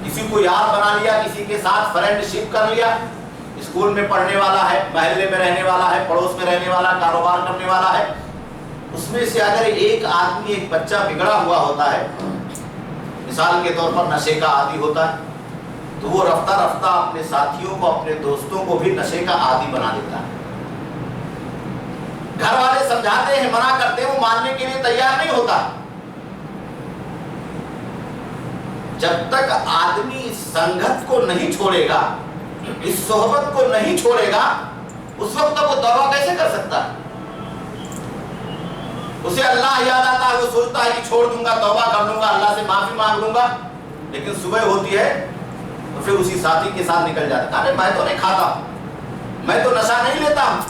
S2: کسی کو یار بنا لیا, کسی کے ساتھ فرینڈ شپ کر لیا, اسکول میں پڑھنے والا ہے, محلے میں رہنے والا ہے, پڑوس میں رہنے والا, کاروبار کرنے والا ہے. اس میں سے اگر ایک آدمی, ایک بچہ بگڑا ہوا ہوتا ہے, مثال کے طور پر نشے کا عادی ہوتا ہے, تو وہ رفتہ رفتہ اپنے ساتھیوں کو, اپنے دوستوں کو بھی نشے کا عادی بنا دیتا ہے. گھر والے سمجھاتے ہیں, منع کرتے ہیں, وہ ماننے کے لیے تیار نہیں ہوتا. جب تک آدمی سنگت کو نہیں چھوڑے گا, اس صحبت کو نہیں چھوڑے گا, اس وقت تک وہ توبہ کیسے کر سکتا ہے؟ اسے اللہ یاد آتا ہے, وہ سوچتا ہے کہ چھوڑ دوں گا, توبہ کر لوں گا, اللہ سے معافی مانگ لوں گا, لیکن صبح ہوتی ہے تو پھر اسی ساتھی کے ساتھ نکل جاتا ہے. میں تو نہیں کھاتا ہوں, میں تو نشہ نہیں لیتا ہوں,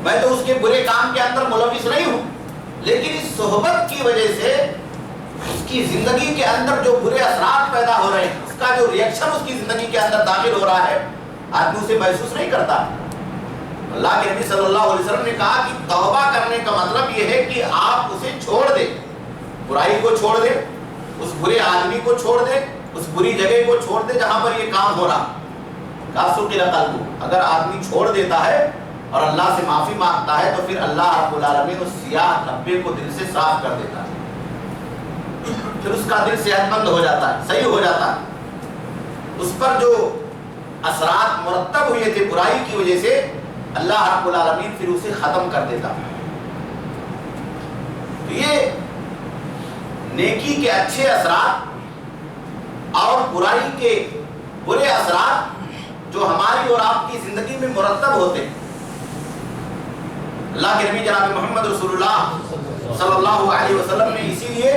S2: میں تو اس کے برے کام کے اندر ملوث نہیں ہوں, لیکن اس صحبت کی وجہ سے اس کی زندگی کے اندر جو برے اثرات پیدا ہو رہے ہیں, اس کا جو ریئیکشن اس کی زندگی کے اندر داخل ہو رہا ہے, آدمی اسے محسوس نہیں کرتا. اللہ کے نبی صلی اللہ علیہ وسلم نے کہا کہ توبہ کرنے کا مطلب یہ ہے کہ آپ اسے چھوڑ دیں, برائی کو چھوڑ دیں, اس برے آدمی کو چھوڑ دیں, اس بری جگہ کو چھوڑ دیں جہاں پر یہ کام ہو رہا. اگر آدمی چھوڑ دیتا ہے اور اللہ سے معافی مانگتا ہے, تو پھر اللہ رب العالمین اس سیاہ دھبے کو دل سے صاف کر دیتا ہے, پھر اس کا دل صحت مند ہو جاتا ہے, صحیح ہو جاتا ہے. اس پر جو اثرات مرتب ہوئے تھے برائی کی وجہ سے, اللہ رب العالمین پھر اسے ختم کر دیتا. تو یہ نیکی کے اچھے اثرات اور برائی کے برے اثرات جو ہماری اور آپ کی زندگی میں مرتب ہوتے ہیں, اللہ کے نبی جناب محمد رسول اللہ صلی اللہ علیہ وسلم نے اسی لیے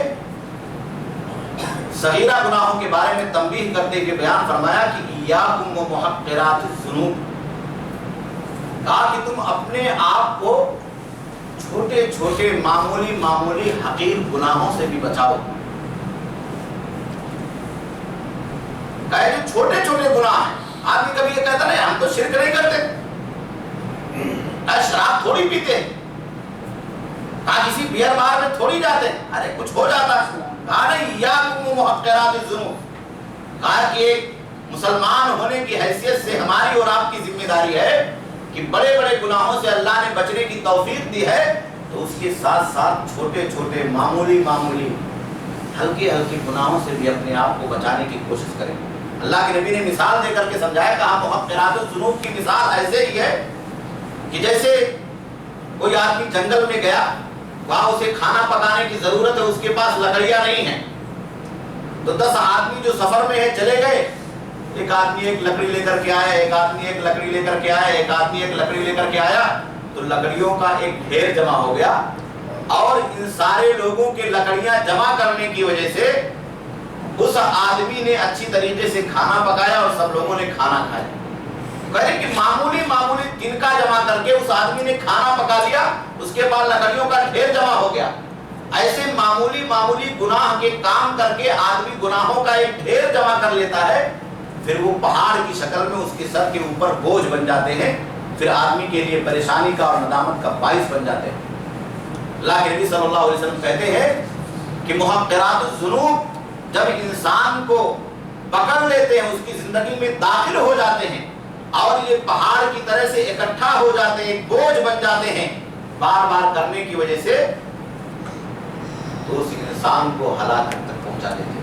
S2: صغیرہ گناہوں کے بارے میں تنبیہ کرتے ہوئے بیان فرمایا کہ ایاکم و محقرات الذنوب, کہا کہ تم اپنے آپ کو چھوٹے چھوٹے معمولی معمولی حقیر گناہوں سے بھی بچاؤ. کہا کہ چھوٹے چھوٹے گناہ ہیں. آدمی کبھی یہ کہتا نہیں ہم تو شرک نہیں کرتے, شراب تھوڑی پیتے ہیں, کہا کسی بیئر بار میں تھوڑی جاتے ہیں, ارے کچھ ہو جاتا ہے. کہا نہیں ایاکم و محقرات الذنوب, کہا کہ ایک مسلمان ہونے کی حیثیت سے ہماری اور آپ کی ذمہ داری ہے کہ بڑے بڑے گناہوں سے اللہ نے بچنے کی توفیق دی ہے, تو اس کے ساتھ ساتھ چھوٹے چھوٹے معمولی معمولی ہلکے ہلکے گناہوں سے بھی اپنے آپ کو بچانے کی کوشش کریں. اللہ کے نبی نے مثال دے کر کے سمجھایا, کہا محقرات الذنوب کی مثال ایسے ہی ہے کہ جیسے کوئی آدمی جنگل میں گیا, وہاں اسے کھانا پکانے کی ضرورت ہے, اس کے پاس لکڑیاں نہیں ہیں, تو 10 آدمی جو سفر میں ہے چلے گئے, ایک آدمی ایک لکڑی لے کر کے آیا, ایک آدمی ایک لکڑی لے کر کے آیا, ایک آدمی ایک لکڑی لے کر کے آیا, تو لکڑیوں کا ایک ڈھیر جمع ہو گیا. اور ان سارے لوگوں کے لکڑیاں جمع کرنے کی وجہ سے اس آدمی نے اچھی طریقے سے کھانا پکایا اور سب لوگوں نے کھانا کھایا. کہ معمولی تنکا جمع کر کے اس آدمی نے کھانا پکا لیا, اس کے بعد لکڑیوں کا ڈھیر جمع ہو گیا. ایسے معمولی گناہ کے کام کر کے آدمی گناہوں کا ایک ڈھیر جمع کر لیتا ہے, پھر وہ پہاڑ کی شکل میں اس کے سر کے اوپر بوجھ بن جاتے ہیں, پھر آدمی کے لیے پریشانی کا اور ندامت کا باعث بن جاتے ہیں. اللہ کے نبی صلی اللہ علیہ وسلم کہتے ہیں کہ محقرات الذنوب جب انسان کو پکڑ لیتے ہیں, اس کی زندگی میں داخل ہو جاتے ہیں اور یہ پہاڑ کی طرح سے اکٹھا ہو جاتے ہیں, ایک بوجھ بن جاتے ہیں بار بار کرنے کی وجہ سے, تو اس انسان کو ہلاکت تک پہنچا دیتے,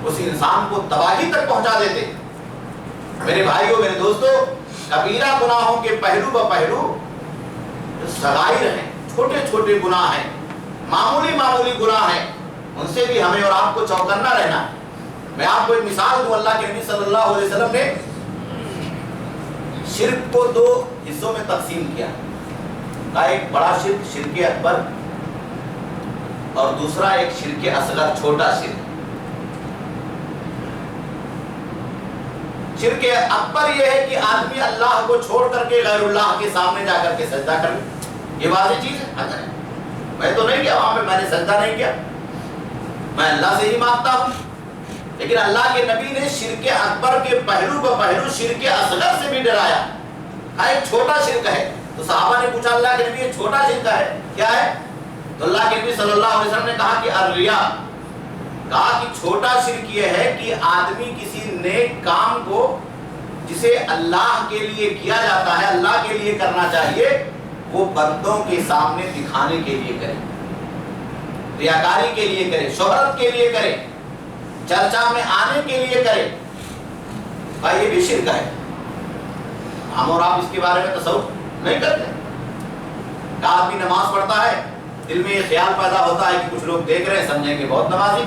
S2: اس انسان کو تباہی تک پہنچا دیتے. میرے بھائیوں, میرے دوستوں, کبیرہ گناہوں کے پہلو بہ پہلو صغائر ہیں, چھوٹے چھوٹے گناہ ہیں, معمولی گناہ ہیں, ان سے بھی ہمیں اور آپ کو چوکنا رہنا. میں آپ کو ایک مثال دوں. اللہ کے نبی صلی اللہ علیہ وسلم نے شرک کو دو حصوں میں تقسیم کیا. ایک بڑا شرک, شرک اکبر, اور دوسرا ایک شرک اصغر, چھوٹا شرک. شرک اکبر یہ ہے کہ آدمی اللہ کو چھوڑ کر کے غیر اللہ کے سامنے جا کر کے سجدہ کر لے. یہ واضح چیز ہے, میں تو نہیں کیا وہاں پہ, میں نے سجدہ نہیں کیا, میں اللہ سے ہی مانگتا ہوں. لیکن اللہ کے نبی نے شرک اکبر کے پہلو بہ پہلو شرک اصغر سے بھی ڈرایا. ایک چھوٹا شرک ہے. تو صحابہ نے پوچھا اللہ کے نبی یہ چھوٹا شرک ہے کیا ہے؟ تو اللہ کے نبی صلی اللہ علیہ وسلم نے کہا کہ الریا, کہا کہ چھوٹا شرک یہ ہے کہ آدمی کسی نیک کام کو جسے اللہ کے لیے کیا جاتا ہے, اللہ کے لیے کرنا چاہیے, وہ بندوں کے سامنے دکھانے کے لیے کرے, ریاکاری کے لیے کرے, شہرت کے لیے کرے, چرچا میں آنے کے لیے کرے. بھائی یہ بھی شرک ہے. ہم اور آپ اس کے بارے میں تصور نہیں کرتے. کہ آدمی نماز پڑھتا ہے, دل میں یہ خیال پیدا ہوتا ہے کہ کچھ لوگ دیکھ رہے ہیں, سمجھیں گے بہت نمازی.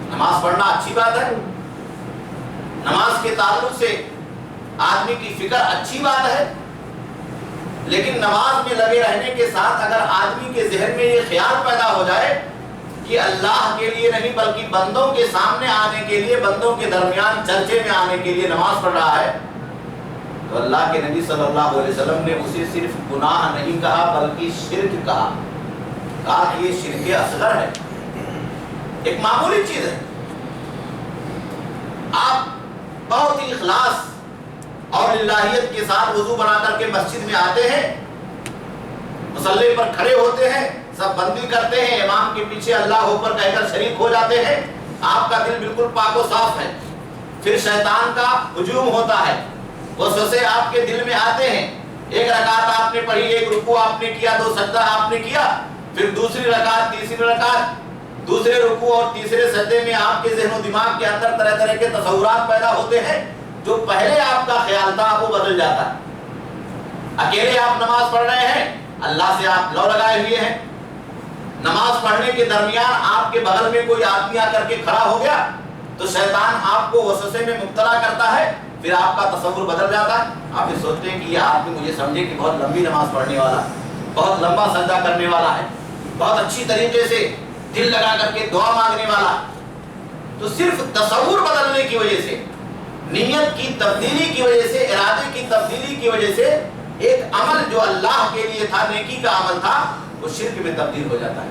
S2: نماز پڑھنا اچھی بات ہے, نماز کے تعلق سے آدمی کی فکر اچھی بات ہے, لیکن نماز میں لگے رہنے کے ساتھ اگر آدمی کے ذہن میں یہ خیال پیدا ہو جائے کہ اللہ کے لیے نہیں بلکہ بندوں کے سامنے آنے کے لیے, بندوں کے درمیان چرچے میں آنے کے لیے نماز پڑھ رہا ہے, تو اللہ کے نبی صلی اللہ علیہ وسلم نے اسے صرف گناہ نہیں کہا بلکہ شرک کہا. کہا کہ یہ شرک اصغر ہے, ایک معمولی چیز ہے. آپ بہت ہی اخلاص اور الہیت کے ساتھ وضو بنا کر کے مسجد میں آتے ہیں, مصلی پر کھڑے ہوتے ہیں, سب بندی کرتے ہیں, امام کے پیچھے اللہ اوپر کہہ کر شریک ہو جاتے ہیں, آپ کا دل بالکل پاک و صاف ہے. پھر شیطان کا ہجوم ہوتا ہے, وسوسے آپ کے دل میں آتے ہیں. ایک رکعت آپ نے پڑھی, ایک رکوع آپ نے کیا, 2 سجدہ آپ نے کیا, پھر دوسری رکعت, تیسری رکعت, دوسرے رکوع اور تیسرے سجدے میں آپ کے ذہن و دماغ کے اندر طرح طرح کے تصورات پیدا ہوتے ہیں. جو پہلے آپ کا خیال تھا وہ بدل جاتا ہے. اکیلے آپ نماز پڑھ رہے ہیں, اللہ سے آپ لو لگائے ہوئے ہیں, نماز پڑھنے کے درمیان آپ کے بغل میں کوئی آدمی آ کر کے کھڑا ہو گیا تو شیطان آپ کو وسوسے میں مبتلا کرتا ہے, پھر آپ کا تصور بدل جاتا ہے. آپ یہ سوچتے ہیں کہ یہ آدمی مجھے سمجھے کہ بہت لمبی نماز پڑھنے والا, بہت لمبا سجدہ کرنے والا ہے, بہت اچھی طریقے سے دل لگا کر کے دعا مانگنے والا. تو صرف تصور بدلنے کی وجہ سے, نیت کی تبدیلی کی وجہ سے, ارادے کی تبدیلی کی وجہ سے ایک عمل جو اللہ کے لیے تھا, نیکی کا عمل تھا, وہ شرک میں تبدیل ہو جاتا ہے.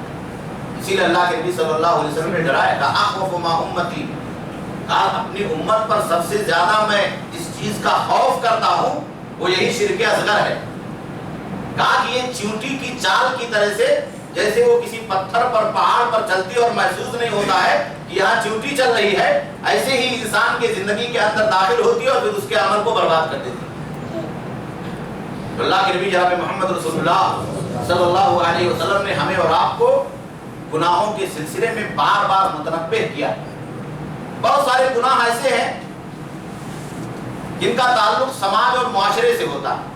S2: اسی لیے اللہ کے نبی صلی اللہ علیہ وسلم نے ڈرایا, کہا اخوف ما امتی, کہا اپنی امت پر سب سے زیادہ میں اس چیز کا خوف کرتا ہوں وہ یہی شرک اصغر ہے. کہا کہ یہ چیونٹی کی چال کی طرح سے, جیسے وہ کسی پتھر پر, پہاڑ پر چلتی اور محسوس نہیں ہوتا ہے کہ یہاں چیونٹی چل رہی ہے, ایسے ہی انسان کے زندگی کے اندر داخل ہوتی ہے اور پھر اس کے عمل کو برباد کر دیتی ہے. اللہ کے نبی جناب محمد رسول اللہ صلی اللہ علیہ وسلم نے ہمیں اور آپ کو گناہوں کے سلسلے میں بار بار متنبہ کیا. بہت سارے گناہ ایسے ہیں جن کا تعلق سماج اور معاشرے سے ہوتا ہے.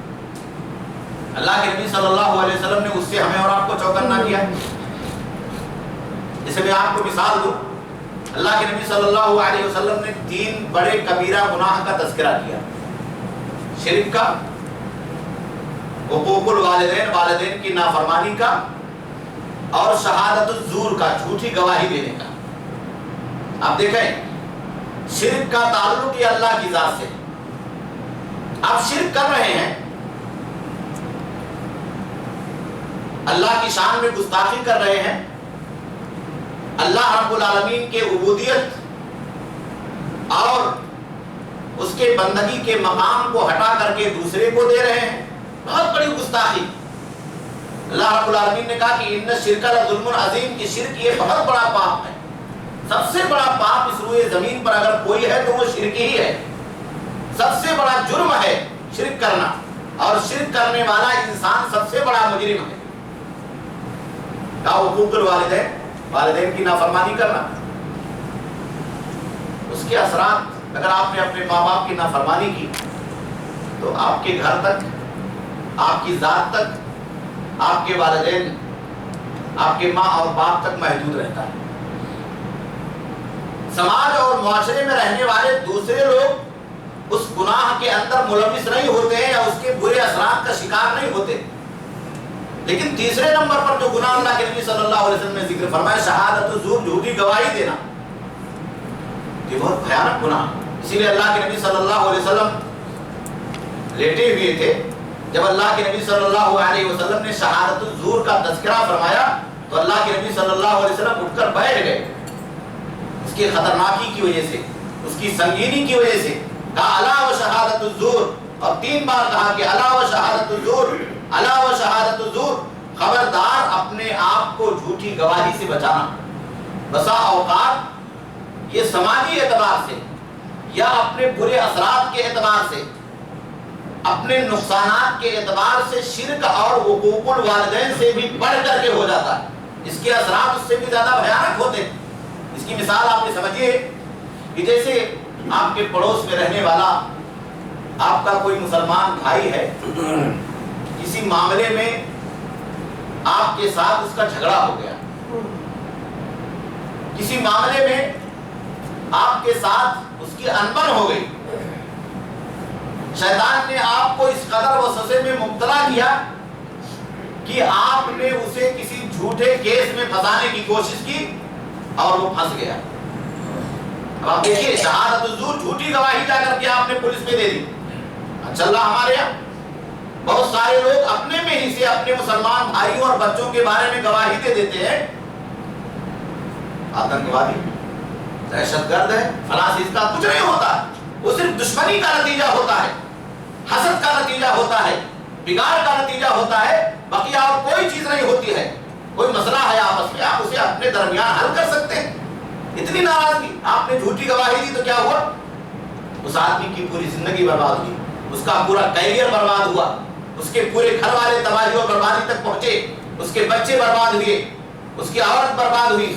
S2: اللہ کے نبی صلی اللہ علیہ وسلم نے اس سے ہمیں اور آپ کو چوکنا کیا. جسے میں آپ کو مثال دوں, اللہ کے نبی صلی اللہ علیہ وسلم نے 3 بڑے کبیرہ گناہ کا تذکرہ کیا. شرک کا, حقوق الوالدین، والدین کی نافرمانی کا، اور شہادت الزور کا، جھوٹی گواہی دینے کا۔ آپ دیکھیں شرک کا تعلق یہ اللہ کی ذات سے، آپ شرک کر رہے ہیں، اللہ کی شان میں گستاخی کر رہے ہیں، اللہ رب العالمین کے عبودیت اور اس کے بندگی کے مقام کو ہٹا کر کے دوسرے کو دے رہے ہیں، بہت بڑی گستاخی۔ اللہ رب العالمین نے کہا کہ ان الشرک لظلم عظیم، کہ شرک یہ بہت بڑا پاپ ہے، سب سے بڑا پاپ اس روئے زمین پر اگر کوئی ہے تو وہ شرک ہی ہے، سب سے بڑا جرم ہے شرک کرنا، اور شرک کرنے والا انسان سب سے بڑا مجرم ہے۔ کہا حقوق الوالدین، والدین کی نافرمانی کرنا، اس کے اثرات، اگر آپ نے اپنے ماں باپ کی نافرمانی کی تو آپ کے گھر تک، آپ کی ذات تک، آپ کے والدین، آپ کے ماں اور باپ تک محدود رہتا ہے۔ سماج اور معاشرے میں رہنے والے دوسرے لوگ اس گناہ کے اندر ملوث نہیں ہوتے ہیں یا اس کے برے اثرات کا شکار نہیں ہوتے، لیکن تیسرے نمبر پر جو گناہ اللہ کے نبی صلی اللہ علیہ وسلم نے ذکر فرمایا، شہادت الزور، جھوٹی گواہی دینا، یہ بہت بھیانک گناہ۔ اسی لیے اللہ کے نبی صلی اللہ علیہ وسلم لیٹے ہوئے تھے، جب اللہ کے نبی صلی اللہ علیہ وسلم نے شہادت الزور کا تذکرہ فرمایا تو اللہ کے نبی صلی اللہ علیہ وسلم اٹھ کر بیٹھ گئے، اس کی خطرناکی کی وجہ سے، اس کی سنگینی کی وجہ سے۔ کہا الا و شہادت الزور، اور 3 بار کہا کہ الا و شہادت الزور، الا و شہادت الزور، خبردار اپنے آپ کو جھوٹی گواہی سے بچانا۔ بسا اوقات یہ سماجی اعتبار سے یا اپنے برے اثرات کے اعتبار سے، اپنے نقصانات کے اعتبار سے شرک اور حقوق الوالدین سے بھی بڑھ کر کے ہو جاتا ہے، اس کے اثرات اس سے بھی زیادہ بھیانک ہوتے ہیں۔ اس کی مثال آپ نے سمجھیے کہ جیسے آپ کے پڑوس میں رہنے والا آپ کا کوئی مسلمان بھائی ہے، کسی معاملے میں آپ کے ساتھ اس کا جھگڑا ہو گیا، کسی معاملے میں آپ کے ساتھ اس کی انبن ہو گئی، شیطان نے آپ کو اس قدر وسوسے میں مبتلا کیا کہ آپ نے اسے کسی جھوٹے کیس میں پھنسانے کی کوشش کی اور وہ پھنس گیا۔ اب آپ دیکھیے شہادت الزور، جھوٹی گواہی جا کر کے آپ نے پولیس میں دے دی۔ اچھا اللہ ہمارے یہاں بہت سارے لوگ اپنے میں ہی سے اپنے مسلمان بھائیوں اور بچوں کے بارے میں گواہی دے دیتے ہیں، آتنکوادی، دہشت گرد ہے، فلاں چیز کا، کچھ نہیں ہوتا، وہ صرف دشمنی کا نتیجہ ہوتا ہے، حسد کا نتیجہ ہوتا ہے، بگاڑ کا نتیجہ ہوتا ہے، بقیہ اور کوئی چیز نہیں ہوتی ہے۔ کوئی مسئلہ ہے آپس میں، آپ اسے اپنے درمیان حل کر سکتے ہیں۔ اتنی ناراضگی، آپ نے جھوٹی گواہی دی تو کیا ہوا؟ اس آدمی کی پوری زندگی برباد ہوئی، اس کا پورا کیریئر برباد ہوا، اس کے پورے گھر والے تباہی اور بربادی تک پہنچے، اس کے بچے برباد ہوئے، اس کی عورت برباد ہوئی۔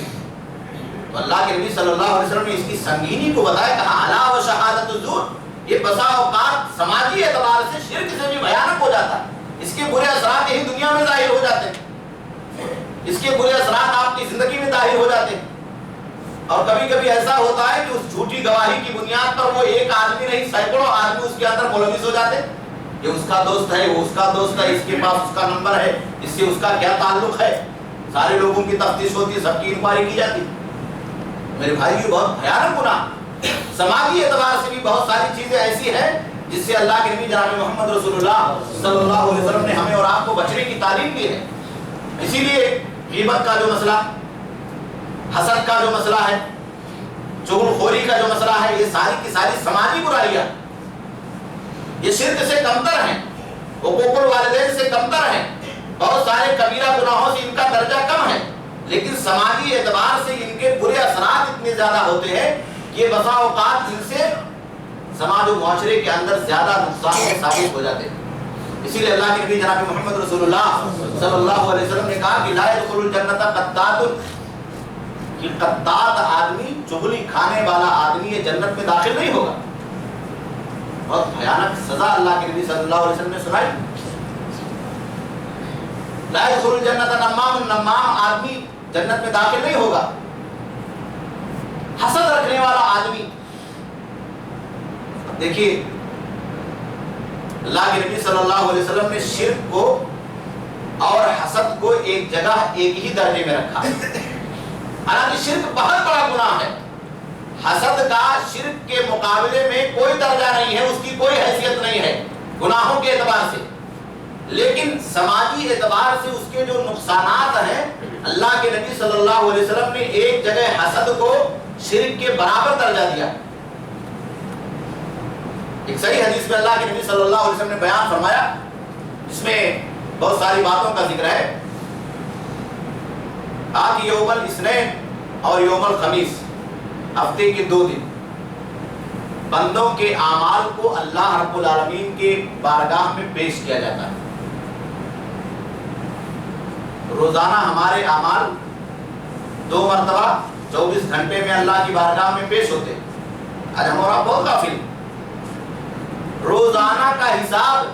S2: تو اللہ کے نبی صلی اللہ علیہ وسلم نے اس کی سنگینی کو بتایا، کہا الا و شہادت الزور، یہ بسا اوقات سماجی اعتبار سے شرک سے بھی بھیانک ہو جاتا ہے، اس کے برے اثرات یہی دنیا میں ظاہر ہو جاتے ہیں، اس کے برے اثرات آپ کی زندگی میں ظاہر ہو جاتے ہیں۔ اور کبھی کبھی ایسا ہوتا ہے کہ اس جھوٹی گواہی کی بنیاد پر وہ ایک آدمی نہیں، سینکڑوں آدمی اس کے اندر ملوث ہو جاتے ہیں، یہ اس کا دوست ہے، وہ اس کا دوست ہے، اس کے پاس اس کا نمبر ہے، اس سے اس کا کیا تعلق ہے، سارے لوگوں کی تفتیش ہوتی ہے، سب کی انکوائری کی جاتی ہے۔ میرے بھائی یہ بہت بھیانک گناہ، سماجی اعتبار سے بھی بہت ساری چیزیں ایسی ہیں جس سے اللہ کے نبی جناب محمد رسول اللہ صلی اللہ علیہ وسلم نے ہمیں اور آپ کو بچنے کی تعلیم دی ہے۔ اسی لیے غیبت کا جو مسئلہ، حسد کا جو مسئلہ ہے، چغل خوری کا جو مسئلہ ہے، یہ ساری کی ساری سماجی برائیاں، یہ شرک سے کمتر ہیں، حقوق الوالدین سے کمتر ہیں، بہت سارے کبیرہ گناہوں سے ان کا درجہ کم ہے، لیکن سماجی اعتبار سے ان کے برے اثرات اتنے زیادہ ہوتے ہیں کہ بسا اوقات ان سے سماج و معاشرے کے اندر زیادہ نقصان ثابت ہو جاتے ہیں۔ اسی لیے اللہ کے نبی جناب محمد رسول اللہ صلی اللہ علیہ وسلم نے کہا کہ لا يدخل الجنت قطات، کہ قطات آدمی، چغلی کھانے والا آدمی یہ جنت میں داخل نہیں ہوگا۔ بہت بھیانک سزا اللہ کے نبی صلی اللہ علیہ وسلم نے سنائی۔ لا يدخل الجنت نمام، نمام آدمی جنت میں داخل نہیں ہوگا۔ حسد رکھنے والا آدمی، دیکھیے اللہ کے نبی صلی اللہ علیہ وسلم نے شرک کو اور حسد کو ایک جگہ ایک ہی درجے میں رکھا ہے. حالانکہ شرک بہت بڑا گناہ ہے. حسد کا شرک کے مقابلے میں کوئی درجہ نہیں ہے، اس کی کوئی حیثیت نہیں ہے گناہوں کے اعتبار سے، لیکن سماجی اعتبار سے اس کے جو نقصانات ہیں اللہ کے نبی صلی اللہ علیہ وسلم نے ایک جگہ حسد کو شرک کے برابر درجہ دیا. ایک صحیح حدیث میں اللہ کے نبی صلی اللہ علیہ وسلم نے بیان فرمایا، اس میں بہت ساری باتوں کا ذکر ہے. آج یوم الاثنین اور یوم الخمیس، ہفتے کے 2 دن بندوں کے اعمال کو اللہ رب العالمین کے بارگاہ میں پیش کیا جاتا ہے. روزانہ ہمارے اعمال 2 مرتبہ 24 گھنٹے میں اللہ کی بارگاہ میں پیش ہوتے ہیں. آج ہمارا بہت غافل. روزانہ کا حساب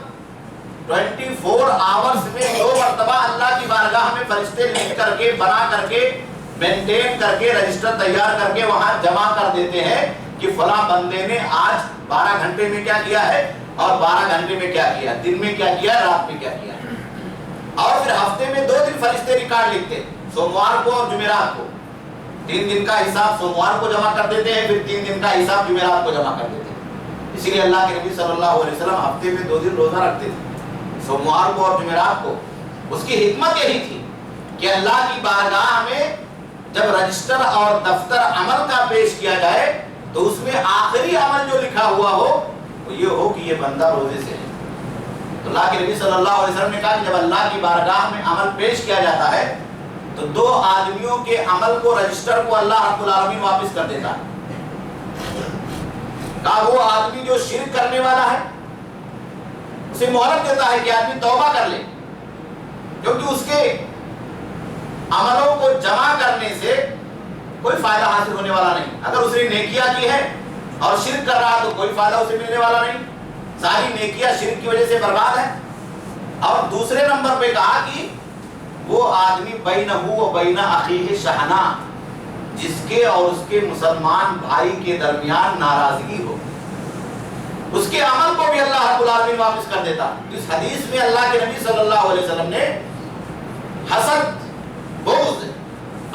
S2: 24 آورز میں 2 مرتبہ اللہ کی بارگاہ میں فرشتے لکھ کر کے، بنا کر کے، مینٹین کر کے، رجسٹر تیار کر کے وہاں جمع کر دیتے ہیں کہ فلاں بندے نے آج 12 گھنٹے میں کیا کیا ہے اور 12 گھنٹے میں کیا کیا، دن میں کیا کیا، رات میں کیا کیا. اور پھر ہفتے میں 2 دن فرشتے ریکارڈ لکھتے، سوموار کو اور جمعرات کو. 3 دن کا حساب سوموار کو جمع کر دیتے ہیں، پھر 3 دن کا حساب جمعرات کو جمع کر دیتے ہیں. اسی لیے اللہ کے نبی صلی اللہ علیہ وسلم ہفتے میں 2 دن روزہ رکھتے تھے، سوموار کو اور جمعرات کو. اس کی حکمت یہی تھی کہ اللہ کی بارگاہ میں جب رجسٹر اور دفتر عمل کا پیش کیا جائے تو اس میں آخری عمل جو لکھا ہوا ہو وہ یہ ہو کہ یہ بندہ روزے سے ہے. تو اللہ کے نبی صلی اللہ علیہ وسلم نے کہا کہ جب اللہ کی بارگاہ میں عمل پیش کیا جاتا ہے تو 2 آدمیوں کے عمل کو، رجسٹر کو اللہ رب العالمین واپس کر دیتا ہے. کہا وہ آدمی جو شرک کرنے والا ہے اسے مہلت دیتا ہے کہ آدمی توبہ کر لے، کیونکہ اس کے عملوں کو جمع کرنے سے کوئی فائدہ حاصل ہونے والا نہیں. اگر اس نے نیکیاں کی ہے اور شرک کر رہا تو کوئی فائدہ اسے ملنے والا نہیں، ساری نیکیاں شرک کی وجہ سے برباد ہیں. اور دوسرے نمبر پہ کہا کہ وہ آدمی بینہ و بین اخیہ شحنہ، جس کے اور اس کے مسلمان بھائی کے درمیان ناراضگی ہو، اس کے عمل کو بھی اللہ رب العالمین واپس کر دیتا. اس حدیث میں اللہ کے نبی صلی اللہ علیہ وسلم نے حسد، بغض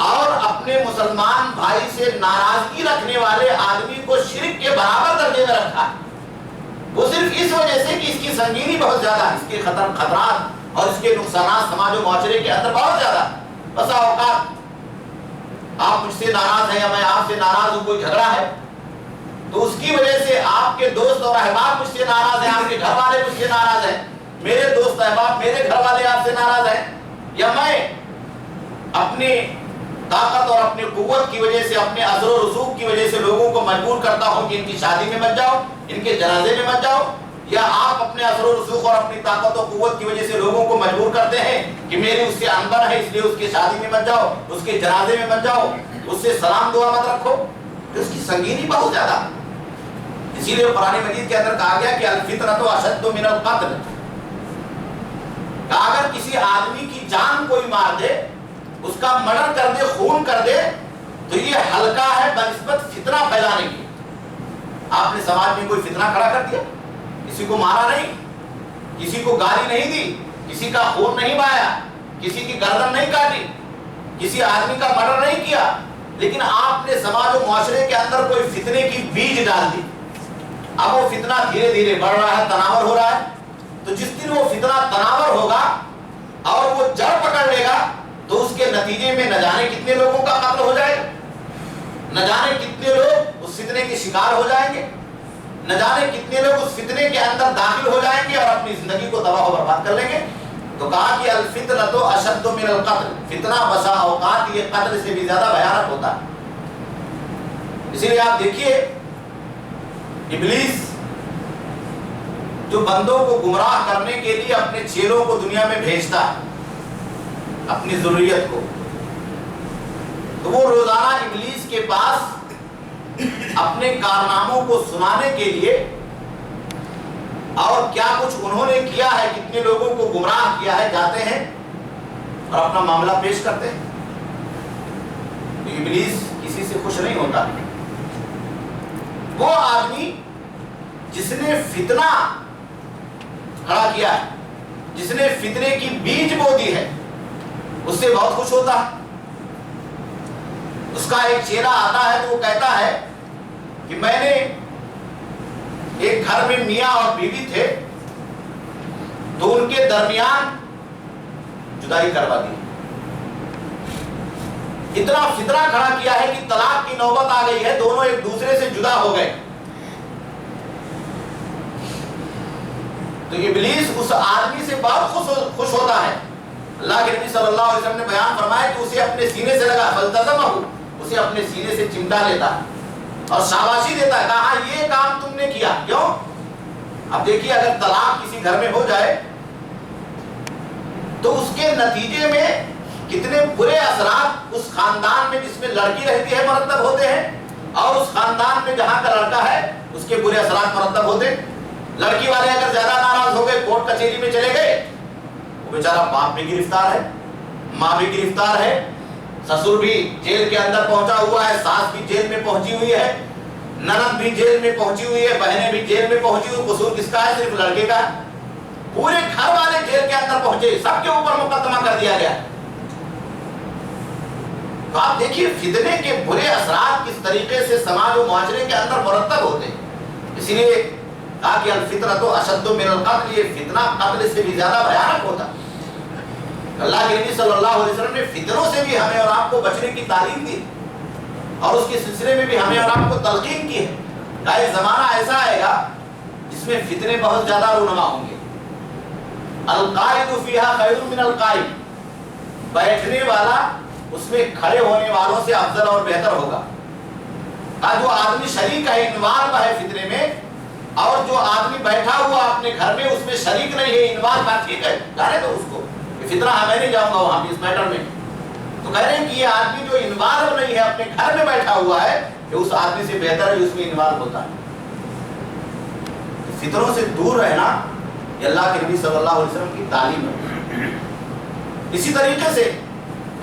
S2: اور اپنے مسلمان بھائی سے ناراضگی رکھنے والے آدمی کو شرک کے برابر درجے میں رکھا ہے. وہ صرف اس وجہ سے کہ اس کی سنگینی بہت زیادہ ہے، اس کے خطرات اور اس کے نقصانات سماج و معاشرے کے اندر بہت زیادہ. بسا اوقات آپ مجھ سے ناراض ہیں یا میں آپ سے ناراض ہوں، کوئی جھگڑا ہے تو اس کی وجہ سے آپ کے دوست اور احباب مجھ سے ناراض ہیں، آپ کے گھر والے مجھ سے ناراض ہیں، میرے دوست احباب، میرے گھر والے آپ سے ناراض ہیں، یا میں اپنی طاقت اور اپنی قوت کی وجہ سے، اپنے اثر و رسوخ کی وجہ سے لوگوں کو مجبور کرتا ہوں کہ ان کی شادی میں مت جاؤ، ان کے جنازے میں مت جاؤ، یا آپ اپنے اثر و رسوخ اور اپنی طاقت و قوت کی وجہ سے لوگوں کو مجبور کرتے ہیں کہ میری اس سے انبر ہے اس لیے اس کی شادی میں مت جاؤ، اس کے جنازے میں مت جاؤ، اس سے سلام دعا مت رکھو. تو اس کی سنگینی بہت زیادہ. اسی لیے قرآن مجید کے اندر کہا گیا کہ الفتنۃ اشد من القتل، کہ اگر کسی آدمی کی جان کوئی مار دے، اس کا مرڈر کر دے، خون کر دے، تو یہ ہلکا ہے بنسبت فتنہ پھیلانے کی. آپ نے سماج میں کوئی فتنہ کھڑا کر دیا، کسی کو مارا نہیں، کسی کو گالی نہیں دی، کسی کا خون نہیں بہایا، کسی کی گردن نہیں کاٹی، کسی آدمی کا مرڈر نہیں کیا، لیکن آپ نے سماج و معاشرے کے اندر کوئی فتنے کی بیج ڈال دی. اب وہ فتنہ دھیرے دھیرے بڑھ رہا ہے، تناور ہو رہا ہے. تو جس دن وہ فتنہ تناور ہوگا اور وہ جڑ پکڑ لے گا تو اس کے نتیجے میں نہ جانے کتنے لوگوں کا قتل ہو جائے گا، نہ جانے کتنے لوگ اس فتنے کے شکار ہو جائیں گے، نہ جانے کتنے لوگ اس فتنے کے اندر داخل ہو جائیں گے اور اپنی زندگی کو تباہ و برباد کر لیں گے. تو کہا کہ الفتنۃ اشد من القتل، فتنہ بسا اوقات یہ قتل سے بھی زیادہ بھیانک ہوتا ہے. اسی لیے آپ دیکھیے ابلیس جو بندوں کو گمراہ کرنے کے لیے اپنے چیلوں کو دنیا میں بھیجتا ہے، اپنی ضروریت کو، تو وہ روزانہ ابلیس کے پاس اپنے کارناموں کو سنانے کے لیے اور کیا کچھ انہوں نے کیا ہے، کتنے لوگوں کو گمراہ کیا ہے، جاتے ہیں اور اپنا معاملہ پیش کرتے ہیں. تو ابلیس کسی سے خوش نہیں ہوتا. وہ آدمی جس نے فتنہ کھڑا کیا ہے، جس نے فتنے کی بیج بو دی ہے، اس سے بہت خوش ہوتا ہے۔ اس کا ایک چیلا آتا ہے تو وہ کہتا ہے کہ میں نے ایک گھر میں میاں اور بیوی تھے تو ان کے درمیان جدائی کروا دی، اتنا فتنہ کھڑا کیا ہے کہ طلاق کی نوبت آ گئی ہے، دونوں ایک دوسرے سے جدا ہو گئے۔ تو ابلیس اس آدمی سے بہت خوش ہوتا ہے۔ اللہ کے نبی صلی اللہ علیہ وسلم نے بیان فرمایا کہ اسے اپنے سینے سے لگا، فلتزمہ، اسے اپنے سینے سے چمٹا لیتا اور شاباشی دیتا ہے، کہا یہ کام تم نے کیا۔ کیوں؟ اب دیکھیے اگر طلاق کسی گھر میں ہو جائے تو اس کے نتیجے میں کتنے برے اثرات اس خاندان میں جس میں لڑکی رہتی ہے مرتب ہوتے ہیں، اور اس خاندان میں جہاں کا لڑکا ہے اس کے برے اثرات مرتب ہوتے ہیں۔ لڑکی والے اگر زیادہ ناراض ہو گئے، کورٹ کچہری میں چلے گئے، وہ بیچارہ باپ بھی گرفتار ہے، ماں بھی گرفتار ہے، سسر بھی جیل کے اندر پہنچا ہوا ہے، ساس بھی جیل میں پہنچی ہوئی ہے، نند بھی جیل میں پہنچی ہوئی ہے، بہنیں بھی جیل میں پہنچی ہوئی۔ قصور کس کا ہے؟ صرف لڑکے کا ہے۔ پورے گھر والے جیل کے اندر پہنچے، سب کے اوپر مقدمہ کر دیا گیا۔ تو آپ دیکھیے فتنے کے برے اثرات کس طریقے سے سماج و معاشرے کے اندر مرتب ہوتے ہیں۔ اسی لیے کہا کہ الفتنۃ اشد من القتل، یہ فتنہ قتل سے بھی زیادہ بھیانک ہوتا۔ اللہ کے نبی صلی اللہ علیہ وسلم نے فتنوں سے بھی ہمیں اور آپ کو بچنے کی تعلیم دی، اور اس کے سلسلے میں بھی ہمیں اور آپ کو تلقین کی ہے۔ کہا ایک زمانہ ایسا آئے گا جس میں فتنے بہت زیادہ رونما ہوں گے۔ القائد فیہا خیر من القائم، بیٹھنے والا اس میں کھڑے ہونے والوں سے افضل اور بہتر ہوگا۔ جو آدمی شریک ہے، انوالو ہے فتنے میں، اور جو آدمی بیٹھا ہوا اپنے گھر میں اس میں شریک نہیں ہے، انوالو ہے، ٹھیک ہے، جانے دو اس کو، فتنہ ہے، میں نہیں جاؤں گا وہاں بھی اس میٹر میں۔ تو کہہ رہے ہیں کہ یہ آدمی جو انوالو نہیں ہے، اپنے گھر میں بیٹھا ہوا ہے، کہ اس آدمی سے بہتر ہے جو اس میں انوالو ہوتا ہے۔ فتنوں سے دور رہنا یہ اللہ کے نبی صلی اللہ علیہ وسلم کی تعلیم ہے۔ اسی طریقے سے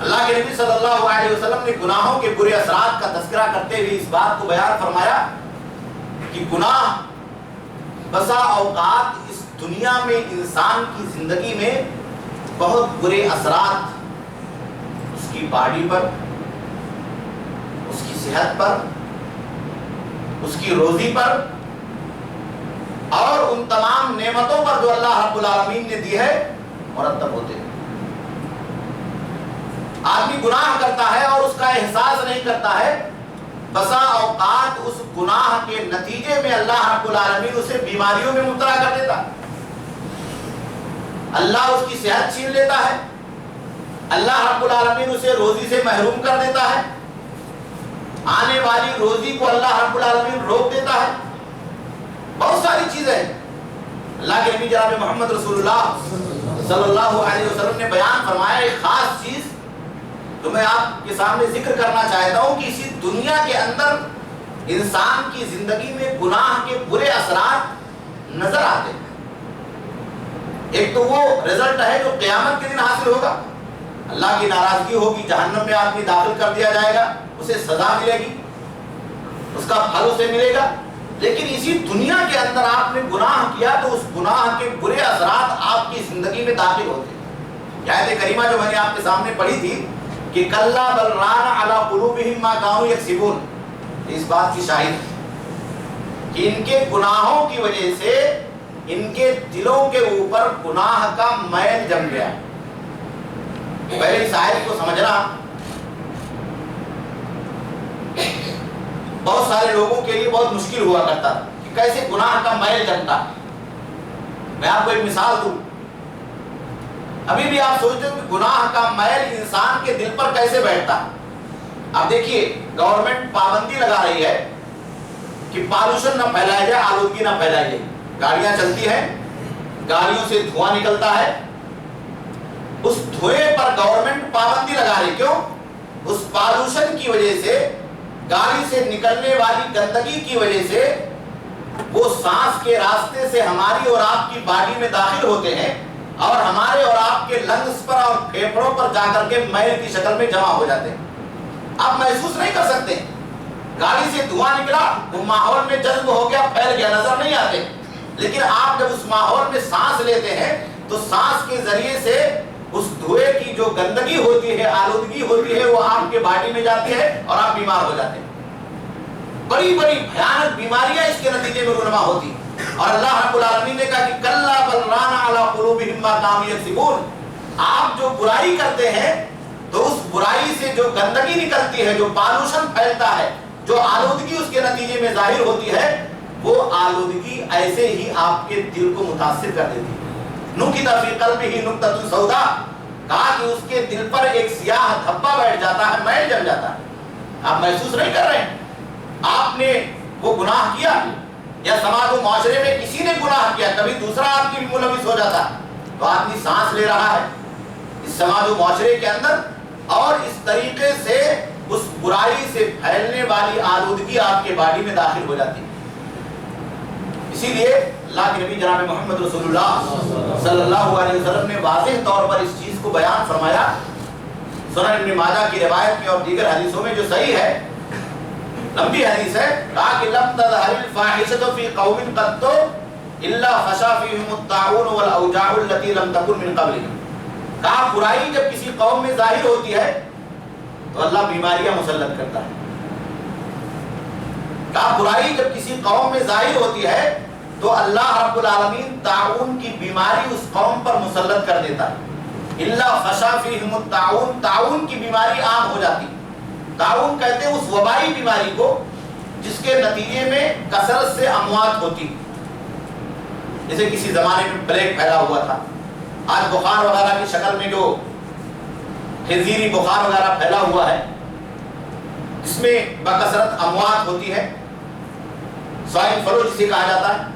S2: اللہ کے نبی صلی اللہ علیہ وسلم نے گناہوں کے برے اثرات کا تذکرہ کرتے ہوئے اس بات کو بیان فرمایا کہ گناہ بسا اوقات اس دنیا میں انسان کی زندگی میں بہت برے اثرات اس کی باڈی پر، اس کی صحت پر، اس کی روزی پر، اور ان تمام نعمتوں پر جو اللہ رب العالمین نے دی ہے مرتب ہوتے ہیں۔ آدمی گناہ کرتا ہے اور اس کا احساس نہیں کرتا ہے، بسا اوقات اس گناہ کے نتیجے میں اللہ رب العالمین اسے بیماریوں میں مبتلا کر دیتا، اللہ اس کی صحت چھین لیتا ہے، اللہ رب العالمین اسے روزی سے محروم کر دیتا ہے، آنے والی روزی کو اللہ رب العالمین روک دیتا ہے۔ بہت ساری چیزیں اللہ کے نبی جناب محمد رسول اللہ صلی اللہ علیہ وسلم نے بیان فرمایا۔ ایک خاص چیز تو میں آپ کے سامنے ذکر کرنا چاہتا ہوں کہ اسی دنیا کے اندر انسان کی زندگی میں گناہ کے برے اثرات نظر آتے ہیں۔ ایک تو وہ رزلٹ ہے جو قیامت کے دن حاصل ہوگا، اللہ کی ناراضگی ہوگی، جہنم میں آدمی داخل کر دیا جائے گا، اسے سزا ملے گی، اس کا پھل اسے ملے گا۔ لیکن اسی دنیا کے اندر آپ نے گناہ کیا تو اس گناہ کے برے اثرات آپ کی زندگی میں داخل ہوتے ہیں۔ آیت کریمہ جو میں نے آپ کے سامنے پڑھی تھی کہ کلا بل ران علی قلوبہم ما کانوا یکسبون، اس بات کی شاہد ہے کہ ان کے گناہوں کی وجہ سے ان کے دلوں کے اوپر گناہ کا میل جم گیا۔ پہلے اس آیت کو سمجھنا بہت سارے لوگوں کے لیے بہت مشکل ہوا کرتا کہ کیسے گناہ کا میل جمتا۔ میں آپ کو ایک مثال دوں، ابھی بھی آپ سوچتے ہو کہ گناہ کا میل انسان کے دل پر کیسے بیٹھتا۔ اب دیکھیے گورنمنٹ پابندی لگا رہی ہے کہ پالوشن نہ پھیلایا جائے، آلودگی نہ پھیلائی جائے، گاڑیاں چلتی ہیں، گاڑیوں سے دھواں نکلتا ہے، اس دھوئیں پر گورنمنٹ پابندی لگا رہی۔ کیوں؟ اس پالوشن کی وجہ سے، گاڑی سے نکلنے والی گندگی کی وجہ سے وہ سانس کے راستے سے ہماری اور آپ کی باڈی میں داخل ہوتے ہیں اور ہمارے اور آپ کے لنگس پر اور پھیپھڑوں پر جا کر کے میل کی شکل میں جمع ہو جاتے ہیں۔ آپ محسوس نہیں کر سکتے، گاڑی سے دھواں نکلا، وہ ماحول میں جذب ہو گیا، پھیل گیا، نظر نہیں آتے، لیکن آپ جب اس ماحول میں سانس لیتے ہیں تو سانس کے ذریعے سے اس دھوئے کی جو گندگی ہوتی ہے، آلودگی ہوتی ہے، وہ آپ کے باڈی میں جاتی ہے اور آپ بیمار ہو جاتے ہیں۔ بڑی بڑی بھیانک بیماریاں اس کے نتیجے میں رونما ہوتی ہیں۔ اور اللہ رب العالمین نے کہا کہ کلا بل ران علی قلوبہم ما کانوا یکسبون، آپ جو برائی کرتے ہیں تو اس برائی سے جو گندگی نکلتی ہے، جو پالوشن پھیلتا ہے، جو آلودگی اس کے نتیجے میں ظاہر ہوتی ہے، وہ آلودگی ایسے ہی آپ کے دل کو متاثر کر دیتی ہے۔ نکت فی قلبہ نکتۃ سوداء، کہا کہ اس کے دل پر ایک سیاہ دھبا بیٹھ جاتا ہے، میل جم جاتا ہے۔ آپ محسوس نہیں کر رہے ہیں؟ آپ نے وہ گناہ کیا یا سماج و معاشرے میں کسی نے گناہ کیا، کبھی دوسرا آپ کی بھی ملوث ہو جاتا ہے تو آدمی سانس لے رہا ہے اس سماج و معاشرے کے اندر، اور اس طریقے سے اس برائی سے پھیلنے والی آلودگی آپ کے باڈی میں داخل ہو جاتی ہے۔ اسی لیے اللہ کے نبی جناب محمد رسول اللہ صلی اللہ علیہ وسلم نے واضح طور پر اس چیز کو بیان فرمایا۔ سنن ابن ماجہ کی روایت میں اور دیگر حدیثوں میں جو صحیح ہے، لمبی حدیث ہے، کہا کہ لم تظہر الفاحشۃ فی قوم قط الا فشا فیہم الطاعون والاوجاع التي لم تکن من قبلہم، کہا برائی جب کسی قوم میں ظاہر ہوتی ہے تو اللہ بیماریاں مسلط کرتا ہے۔ کہا برائی جب کسی قوم میں ظاہر ہوتی ہے تو اللہ رب العالمین طاعون کی بیماری اس قوم پر مسلط کر دیتا ہے۔ الا فشا فیہم الطاعون، طاعون کی بیماری عام ہو جاتی ہے۔ طاعون کہتے ہیں اس وبائی بیماری کو جس کے نتیجے میں کثرت سے اموات ہوتی، جیسے کسی زمانے میں پلیگ پھیلا ہوا تھا، آج بخار وغیرہ کی شکل میں جو خنزیری بخار وغیرہ پھیلا ہوا ہے، اس میں بکثرت اموات ہوتی ہے، سوائن فلو جسے کہا جاتا ہے۔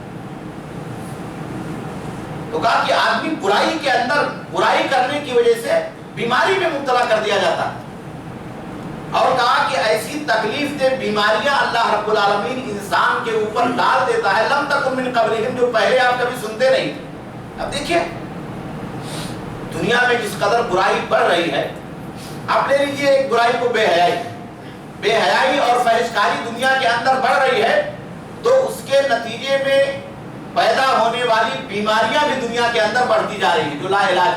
S2: تو کہا کہ آدمی برائی کے اندر برائی کرنے کی وجہ سے بیماری میں مبتلا کر دیا جاتا ہے، اور کہا کہ ایسی تکلیف دہ بیماریاں اللہ رب العالمین انسان کے اوپر ڈال دیتا ہے، لم تکن من قبلہم، جو پہلے آپ کبھی سنتے نہیں تھے۔ اب دیکھیے دنیا میں جس قدر برائی بڑھ رہی ہے، آپ لے لیجیے ایک برائی کو بے حیائی اور فحشکاری دنیا کے اندر بڑھ رہی ہے، تو اس کے نتیجے میں پیدا ہونے والی بیماریاں بھی دنیا کے اندر بڑھتی جا رہی ہیں جو لا علاج۔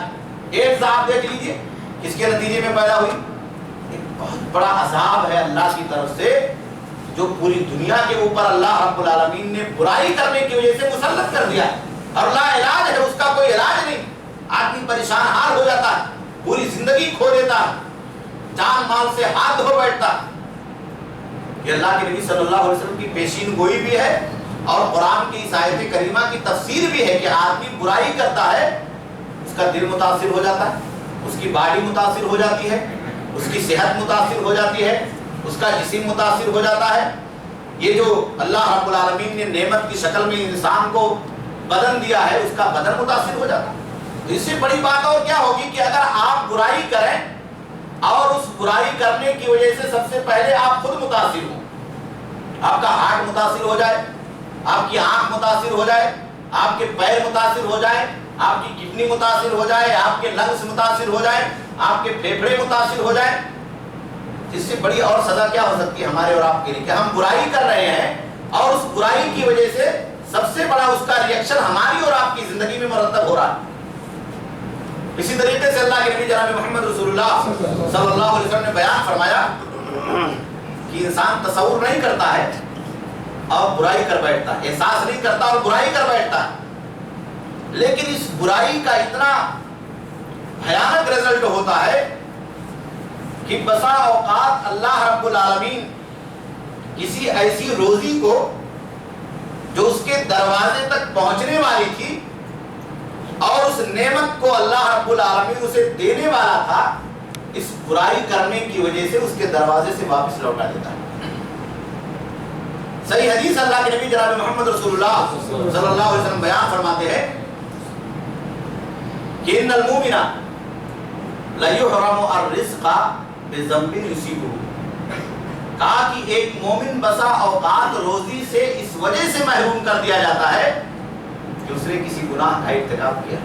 S2: ایڈز آپ دیکھ لیجیے کس کے نتیجے میں پیدا ہوئی، ایک بہت بڑا عذاب ہے اللہ کی طرف سے جو پوری دنیا کے اوپر اللہ رب العالمین نے برائی کرنے کی وجہ سے مسلط کر دیا ہے، اور لا علاج ہے، اس کا کوئی علاج نہیں۔ آدمی پریشان حال ہو جاتا ہے، پوری زندگی کھو دیتا ہے، جان مال سے ہاتھ دھو بیٹھتا ہے۔ یہ اللہ کے نبی صلی اللہ علیہ وسلم کی پیشین گوئی بھی ہے اور قرآن کی اس آیت کریمہ کی تفسیر بھی ہے کہ آدمی برائی کرتا ہے، اس کا دل متاثر ہو جاتا ہے، اس کی باڈی متاثر ہو جاتی ہے، اس کی صحت متاثر ہو جاتی ہے، اس کا جسم متاثر ہو جاتا ہے۔ یہ جو اللہ رب العالمین نے نعمت کی شکل میں انسان کو بدن دیا ہے، اس کا بدن متاثر ہو جاتا ہے۔ تو اس سے بڑی بات اور کیا ہوگی کہ اگر آپ برائی کریں اور اس برائی کرنے کی وجہ سے سب سے پہلے آپ خود متاثر ہوں، آپ کا ہارٹ متاثر ہو جائے، آپ کی آنکھ متاثر ہو جائے، آپ کے پیر متاثر ہو جائے، آپ کی کڈنی متاثر ہو جائے، آپ کے لنگس متاثر ہو جائے، آپ کے پھیپھڑے متاثر ہو جائے، اس سے بڑی اور سزا کیا ہو سکتی ہے ہمارے اور آپ کے لیے کہ ہم برائی کر رہے ہیں اور اس برائی کی وجہ سے سب سے بڑا اس کا ری ایکشن ہماری اور آپ کی زندگی میں مرتب ہو رہا ہے۔ اسی طریقے سے اللہ کے نبی جناب محمد رسول اللہ صلی اللہ علیہ وسلم نے بیان فرمایا کہ انسان تصور نہیں کرتا ہے اور برائی کر بیٹھتا ہے، احساس نہیں کرتا اور برائی کر بیٹھتا ہے، لیکن اس برائی کا اتنا بھیانک رزلٹ ہوتا ہے کہ بسا اوقات اللہ رب العالمین کسی ایسی روزی کو جو اس کے دروازے تک پہنچنے والی تھی اور اس نعمت کو اللہ رب العالمین اسے دینے والا تھا، اس برائی کرنے کی وجہ سے اس کے دروازے سے واپس لوٹا دیتا ہے۔ صحیح حدیث اللہ کے نبی جناب محمد رسول اللہ صلی اللہ علیہ وسلم بیان فرماتے ہیں کہ ان المؤمن لیحرم الرزق بذنب یصیبہ، کہا کہ ایک مومن بسا اوقات روزی سے اس وجہ سے محروم کر دیا جاتا ہے کہ اس نے کسی گناہ کا ارتکاب کیا۔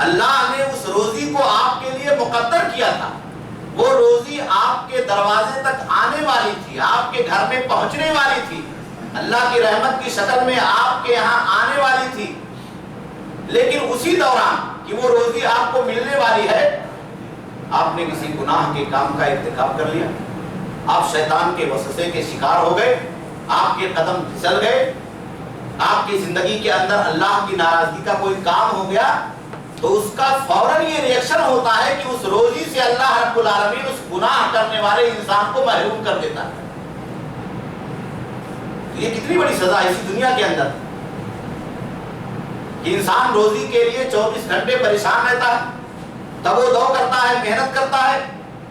S2: اللہ نے اس روزی کو آپ کے لیے مقدر کیا تھا، وہ روزی آپ کے دروازے تک آنے والی تھی، آپ کے گھر میں پہنچنے والی تھی، اللہ کی رحمت کی شکل میں آپ کے یہاں آنے والی تھی، لیکن اسی دوران کہ وہ روزی آپ کو ملنے والی ہے، آپ نے کسی گناہ کے کام کا ارتکاب کر لیا، آپ شیطان کے وسوسے کے شکار ہو گئے، آپ کے قدم پھسل گئے، آپ کی زندگی کے اندر اللہ کی ناراضگی کا کوئی کام ہو گیا، تو اس کا فوراً یہ ریئیکشن ہوتا ہے کہ اس روزی سے اللہ رب العالمین اس گناہ کرنے والے انسان کو محروم کر دیتا ہے۔ یہ کتنی بڑی سزا ہے اسی دنیا کے اندر کہ انسان روزی کے لیے 24 گھنٹے پریشان رہتا ہے، تب و دو کرتا ہے، محنت کرتا ہے،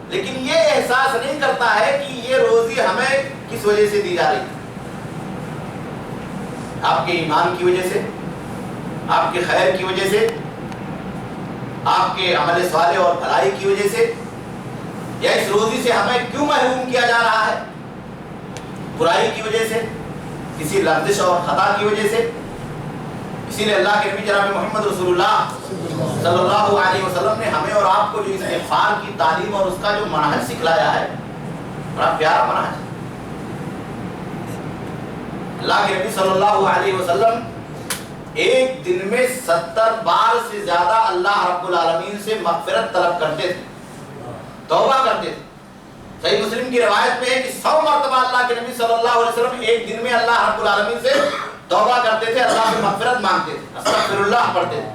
S2: لیکن یہ احساس نہیں کرتا ہے کہ یہ روزی ہمیں کس وجہ سے دی جا رہی ہے۔ آپ کے ایمان کی وجہ سے، آپ کے خیر کی وجہ سے، آپ کے عمل صالح اور بھلائی کی وجہ سے، یا اس روزی سے ہمیں کیوں محروم کیا جا رہا ہے؟ برائی کی وجہ سے، کسی لغزش اور خطا کی وجہ سے۔ اسی لیے اللہ کے نبی جناب محمد رسول اللہ صلی اللہ علیہ وسلم نے ہمیں اور آپ کو جو استغفار کی تعلیم اور اس کا جو منہج سکھلایا ہے، بڑا پیارا منہج۔ اللہ کے نبی صلی اللہ علیہ وسلم ایک دن میں 70 بار سے زیادہ اللہ رب العالمین سے مغفرت طلب کرتے تھے، توبہ کرتے تھے۔ صحیح مسلم کی روایت میں ہے کہ 100 مرتبہ اللہ کے نبی صلی اللہ علیہ وسلم ایک دن میں اللہ رب العالمین سے توبہ کرتے تھے، اللہ سے مغفرت مانگتے تھے، استغفر اللہ پڑھتے تھے۔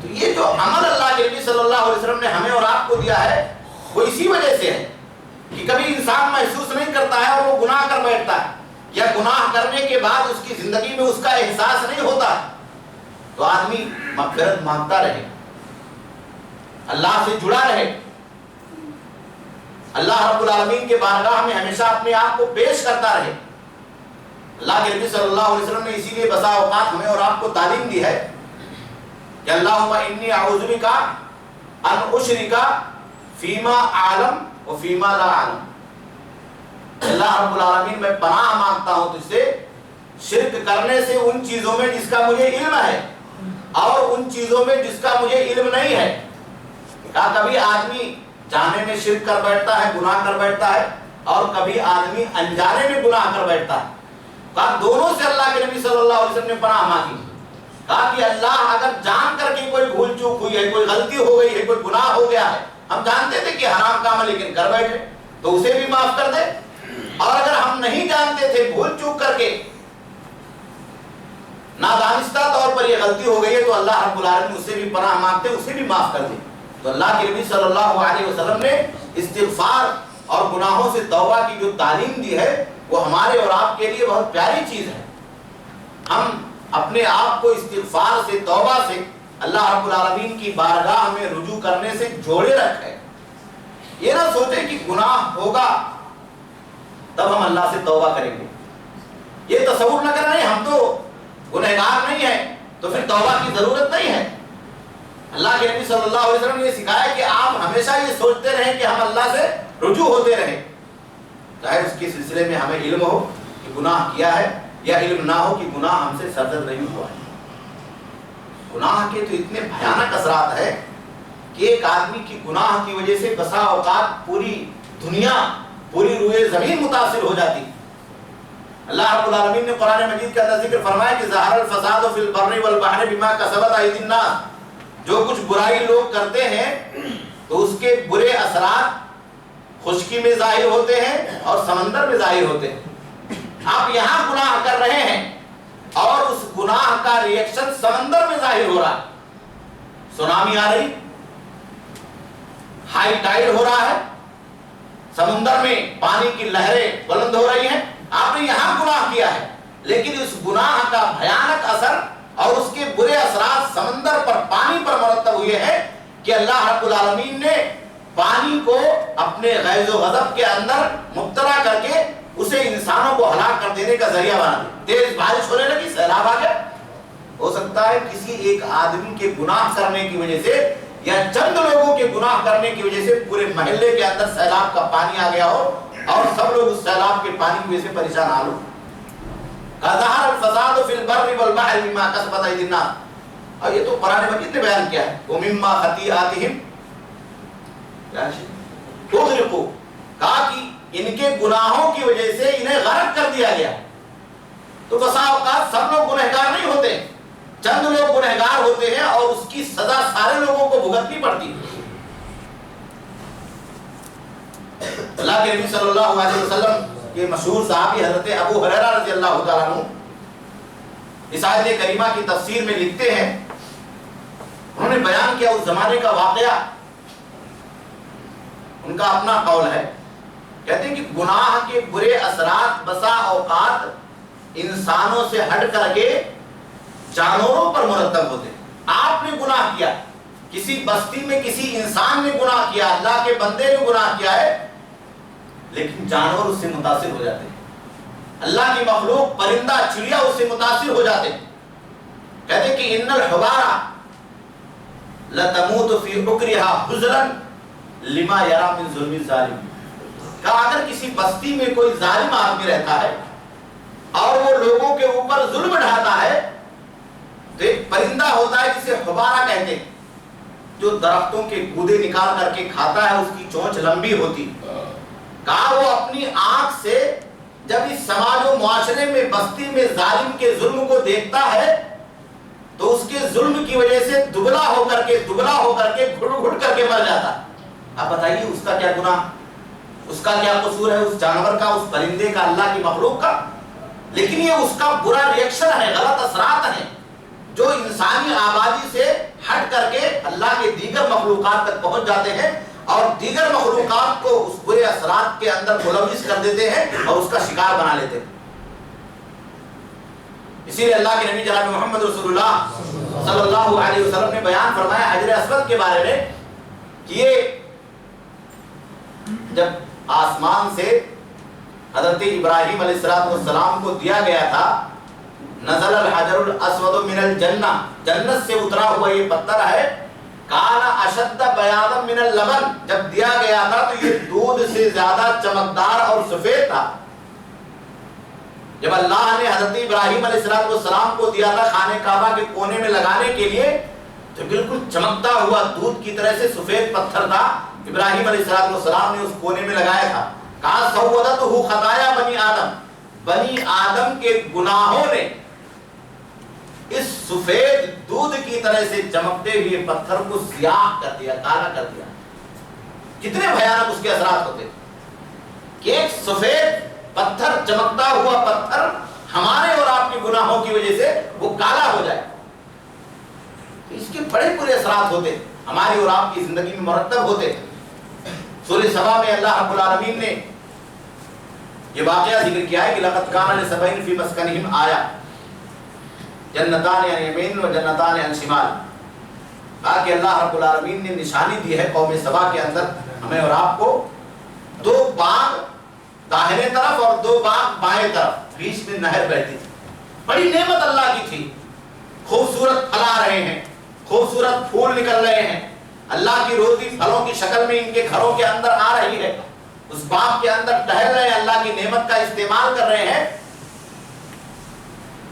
S2: تو یہ جو عمل اللہ کے نبی صلی اللہ علیہ وسلم نے ہمیں اور آپ کو دیا ہے، وہ اسی وجہ سے ہے کہ کبھی انسان محسوس نہیں کرتا ہے اور وہ گناہ کر بیٹھتا ہے، یا گناہ کرنے کے بعد اس کی زندگی میں اس کا احساس نہیں ہوتا، تو آدمی مغفرت مانگتا رہے، اللہ سے جڑا رہے، اللہ رب العالمین کے بارگاہ میں ہمیشہ اپنے آپ کو پیش کرتا رہے۔ اللہ کے نبی صلی اللہ علیہ وسلم نے اسی لیے بسا اوقات ہمیں اور آپ کو تعلیم دی ہے کہ اللہم انی اعوذ بک ان اشرک فیما اعلم و فیما لا اعلم۔ اللہ رب العالمین میں پناہ مانگتا ہوں تجھ سے شرک کرنے سے ان چیزوں میں جس کا مجھے علم ہے اور ان چیزوں میں جس کا مجھے علم نہیں ہے۔ کہا کبھی آدمی جانے میں شرک کر بیٹھتا ہے، گناہ کر بیٹھتا ہے، اور کبھی آدمی انجانے میں گناہ کر بیٹھتا ہے۔ کہا دونوں سے اللہ کے نبی صلی اللہ علیہ وسلم نے پناہ مانگی۔ کہا کہ اللہ اگر جان کر کے کوئی بھول چوک ہوئی ہے، کوئی غلطی ہو گئی ہے، کوئی گناہ ہو گیا ہے، ہم جانتے تھے کہ حرام کام ہے لیکن کر بیٹھے، تو اسے بھی معاف کر دے، اور اگر ہم نہیں جانتے تھے، بھول چوک کر کے نادانستہ طور پر یہ غلطی ہو گئی ہے، تو اللہ رب العالمین اسے بھی پناہ مانگتے، اسے بھی معاف کر دے۔ تو اللہ کے نبی صلی اللہ علیہ وسلم نے استغفار اور گناہوں سے توبہ کی جو تعلیم دی ہے، وہ ہمارے اور آپ کے لیے بہت پیاری چیز ہے۔ ہم اپنے آپ کو استغفار سے، توبہ سے، اللہ رب العالمین کی بارگاہ میں رجوع کرنے سے جوڑے رکھیں۔ یہ نہ سوچیں کہ گناہ ہوگا تب ہم اللہ سے توبہ کریں گے، یہ تصور نہ کریں ہم تو گنہگار نہیں ہیں تو پھر توبہ کی ضرورت نہیں ہے۔ اللہ کے نبی صلی اللہ علیہ وسلم نے یہ سکھایا کہ آپ ہمیشہ یہ سوچتے رہیں کہ ہم اللہ سے رجوع ہوتے رہیں، چاہے اس کے سلسلے میں ہمیں علم ہو کہ گناہ کیا ہے، یا علم نہ ہو کہ گناہ ہم سے سرزد نہیں ہوا ہے۔ گناہ کے تو اتنے بھیانک اثرات ہیں کہ ایک آدمی کی گناہ کی وجہ سے بسا اوقات پوری دنیا، پوری روئے زمین متاثر ہو جاتی۔ اللہ رب العالمین نے قرآن مجید کے اندر ذکر فرمایا کہ ظہر الفساد فی البر والبحر بما کسبت ایدی الناس، جو کچھ برائی لوگ کرتے ہیں تو اس کے برے اثرات خشکی میں ظاہر ہوتے ہیں اور سمندر میں ظاہر ہوتے ہیں۔ آپ یہاں گناہ کر رہے ہیں اور اس گناہ کا ریئیکشن سمندر میں ظاہر ہو رہا ہے، سونامی آ رہی، ہائی ٹائیڈ ہو رہا ہے، سمندر میں پانی کی لہریں بلند ہو رہی ہیں، آپ نے یہاں گناہ کیا ہے، لیکن اس گناہ کا بھیانک اثر اور اس کے برے اثرات سمندر پر، پانی پر مرتب ہوئے ہیں کہ اللہ رب العالمین نے پانی کو اپنے غیظ و غضب کے اندر مبتلا کر کے اسے انسانوں کو ہلاک کر دینے کا ذریعہ بنا دیا۔ تیز بارش ہونے لگی، سیلاب آ گیا۔ ہو سکتا ہے کسی ایک آدمی کے گناہ کرنے کی وجہ سے یا چند لوگوں کے گناہ کرنے کی وجہ سے پورے محلے کے اندر سیلاب کا پانی آ گیا ہو اور سب لوگ اس سیلاب کے پانی کی وجہ سے پریشان حال ہو۔ ظہر الفساد فی البر والبحر بما کسبت ایدی الناس، اور یہ تو قرآن مجید نے بیان کیا ہے، وَمِمَّا خَطِیئَاتِهِمْ اغرقوا، کہا کہ ان کے گناہوں کی وجہ سے انہیں غرق کر دیا گیا۔ تو بسا اوقات سب لوگ گنہگار نہیں ہوتے، چند لوگ گنہگار ہوتے ہیں اور اس کی سزا سارے لوگوں کو بھگتنی پڑتی ہے۔ اللہ کے نبی صلی اللہ علیہ وسلم کے مشہور صحابی حضرت ابو ہریرہ رضی اللہ تعالیٰ عنہ اس آیت کریمہ کی تفسیر میں لکھتے ہیں، انہوں نے بیان کیا اس زمانے کا واقعہ، ان کا اپنا قول ہے، کہتے ہیں کہ گناہ کے برے اثرات بسا اوقات انسانوں سے ہٹ کر کے جانوروں پر مرتب ہوتے ہیں۔ آپ نے گناہ کیا، کسی بستی میں کسی انسان نے گناہ کیا، اللہ کے بندے نے گناہ کیا ہے، لیکن جانور اس سے متاثر ہو جاتے ہیں، اللہ کی مخلوق پرندہ چڑیا اس سے متاثر ہو جاتے ہیں۔ کہتے ہیں کہ ان الحبارہ لتموت فی عقرها حزرا لما یرا من ظلم الظالم، کہ اگر کسی بستی میں کوئی ظالم آدمی رہتا ہے اور وہ لوگوں کے اوپر ظلم ڈھاتا ہے تو ایک پرندہ ہوتا ہے جسے حبارہ کہتے ہیں، جو درختوں کے گودے نکال کر کے کھاتا ہے، اس کی چونچ لمبی ہوتی، کہا وہ اپنی آنکھ سے جب اس سماج و معاشرے میں بستی میں ظالم کے ظلم کو دیکھتا ہے تو اس کے ظلم کی وجہ سے دبلا ہو کر کے گھڑ گھڑ کر کے مر جاتا ہے۔ اب بتائیے اس کا کیا گناہ، اس کا کیا قصور ہے، اس جانور کا، اس پرندے کا، اللہ کی مخلوق کا؟ لیکن یہ اس کا برا ریئیکشن ہے، غلط اثرات ہیں جو انسانی آبادی سے ہٹ کر کے اللہ کے دیگر مخلوقات تک پہنچ جاتے ہیں اور دیگر مخلوقات کو اس برے اثرات کے اندر ملوث کر دیتے ہیں اور اس کا شکار بنا لیتے ہیں۔ اسی لیے اللہ کے نبی جناب محمد رسول اللہ صلی اللہ علیہ وسلم نے بیان فرمایا حجر اسود کے بارے میں کہ یہ جب آسمان سے حضرت ابراہیم علیہ السلام کو دیا گیا تھا، نزل الحجر الاسود من الجنہ، جنت سے اترا ہوا یہ پتھر ہے، کانا اشد بیاضا من اللبن، جب دیا گیا تھا تو یہ دودھ سے زیادہ چمکدار اور سفید تھا۔ جب اللہ نے حضرت ابراہیم علیہ السلام کو دیا تھا خانہ کعبہ کے کونے میں لگانے کے لیے تو بالکل چمکتا ہوا دودھ کی طرح سے سفید پتھر تھا، ابراہیم علیہ السلام نے اس کونے میں لگایا تھا۔ کہا سودتہ خطایا بنی آدم، بنی آدم کے گناہوں نے اس سفید دودھ کی طرح سے چمکتے ہوئے پتھر کو سیاہ کر دیا، کالا کر دیا۔ کتنے بھیانک اس کے اثرات ہوتے کہ ایک سفید پتھر، چمکتا ہوا پتھر ہمارے اور آپ کے گناہوں کی وجہ سے وہ کالا ہو جائے، اس کے بڑے برے اثرات ہوتے ہماری اور آپ کی زندگی میں مرتب ہوتے۔ سورہ سبا میں اللہ رب العالمین نے یہ واقعہ ذکر کیا ہے کہ لقد کان لسبعین فی مسکنہم آیہ جنتان عن یمین و جنتان عن شمال، کہا کہ اللہ رب العالمین نے نشانی دی ہے قوم سبا کے اندر ہمیں اور آپ کو، دو باغ داہنے طرف اور دو باغ بائیں طرف، بیچ میں نہر بہتی تھی، بڑی نعمت اللہ کی تھی، خوبصورت پھل آ رہے ہیں، خوبصورت پھول نکل رہے ہیں، اللہ کی روزی پھلوں کی شکل میں ان کے گھروں کے اندر آ رہی ہے، اس باغ کے اندر ٹہل رہے ہیں، اللہ کی نعمت کا استعمال کر رہے ہیں۔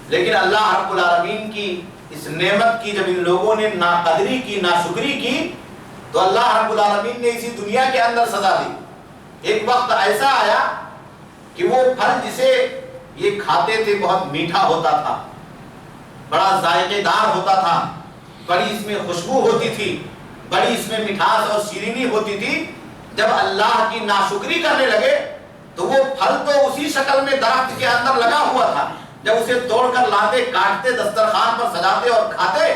S2: لیکن اللہ رب العالمین کی اس نعمت کی جب ان لوگوں نے ناقدری کی، ناشکری کی، تو اللہ رب العالمین نے اسی دنیا کے اندر سزا دی۔ ایک وقت ایسا آیا کہ وہ پھل جسے یہ کھاتے تھے بہت میٹھا ہوتا تھا، بڑا ذائقے دار ہوتا تھا، بڑی اس میں خوشبو ہوتی تھی، بڑی اس میں مٹھاس اور شیرینی ہوتی تھی، جب اللہ کی ناشکری کرنے لگے تو وہ پھل تو اسی شکل میں درخت کے اندر لگا ہوا تھا، جب اسے توڑ کر لاتے، کاٹتے، دسترخوان پر سجاتے اور کھاتے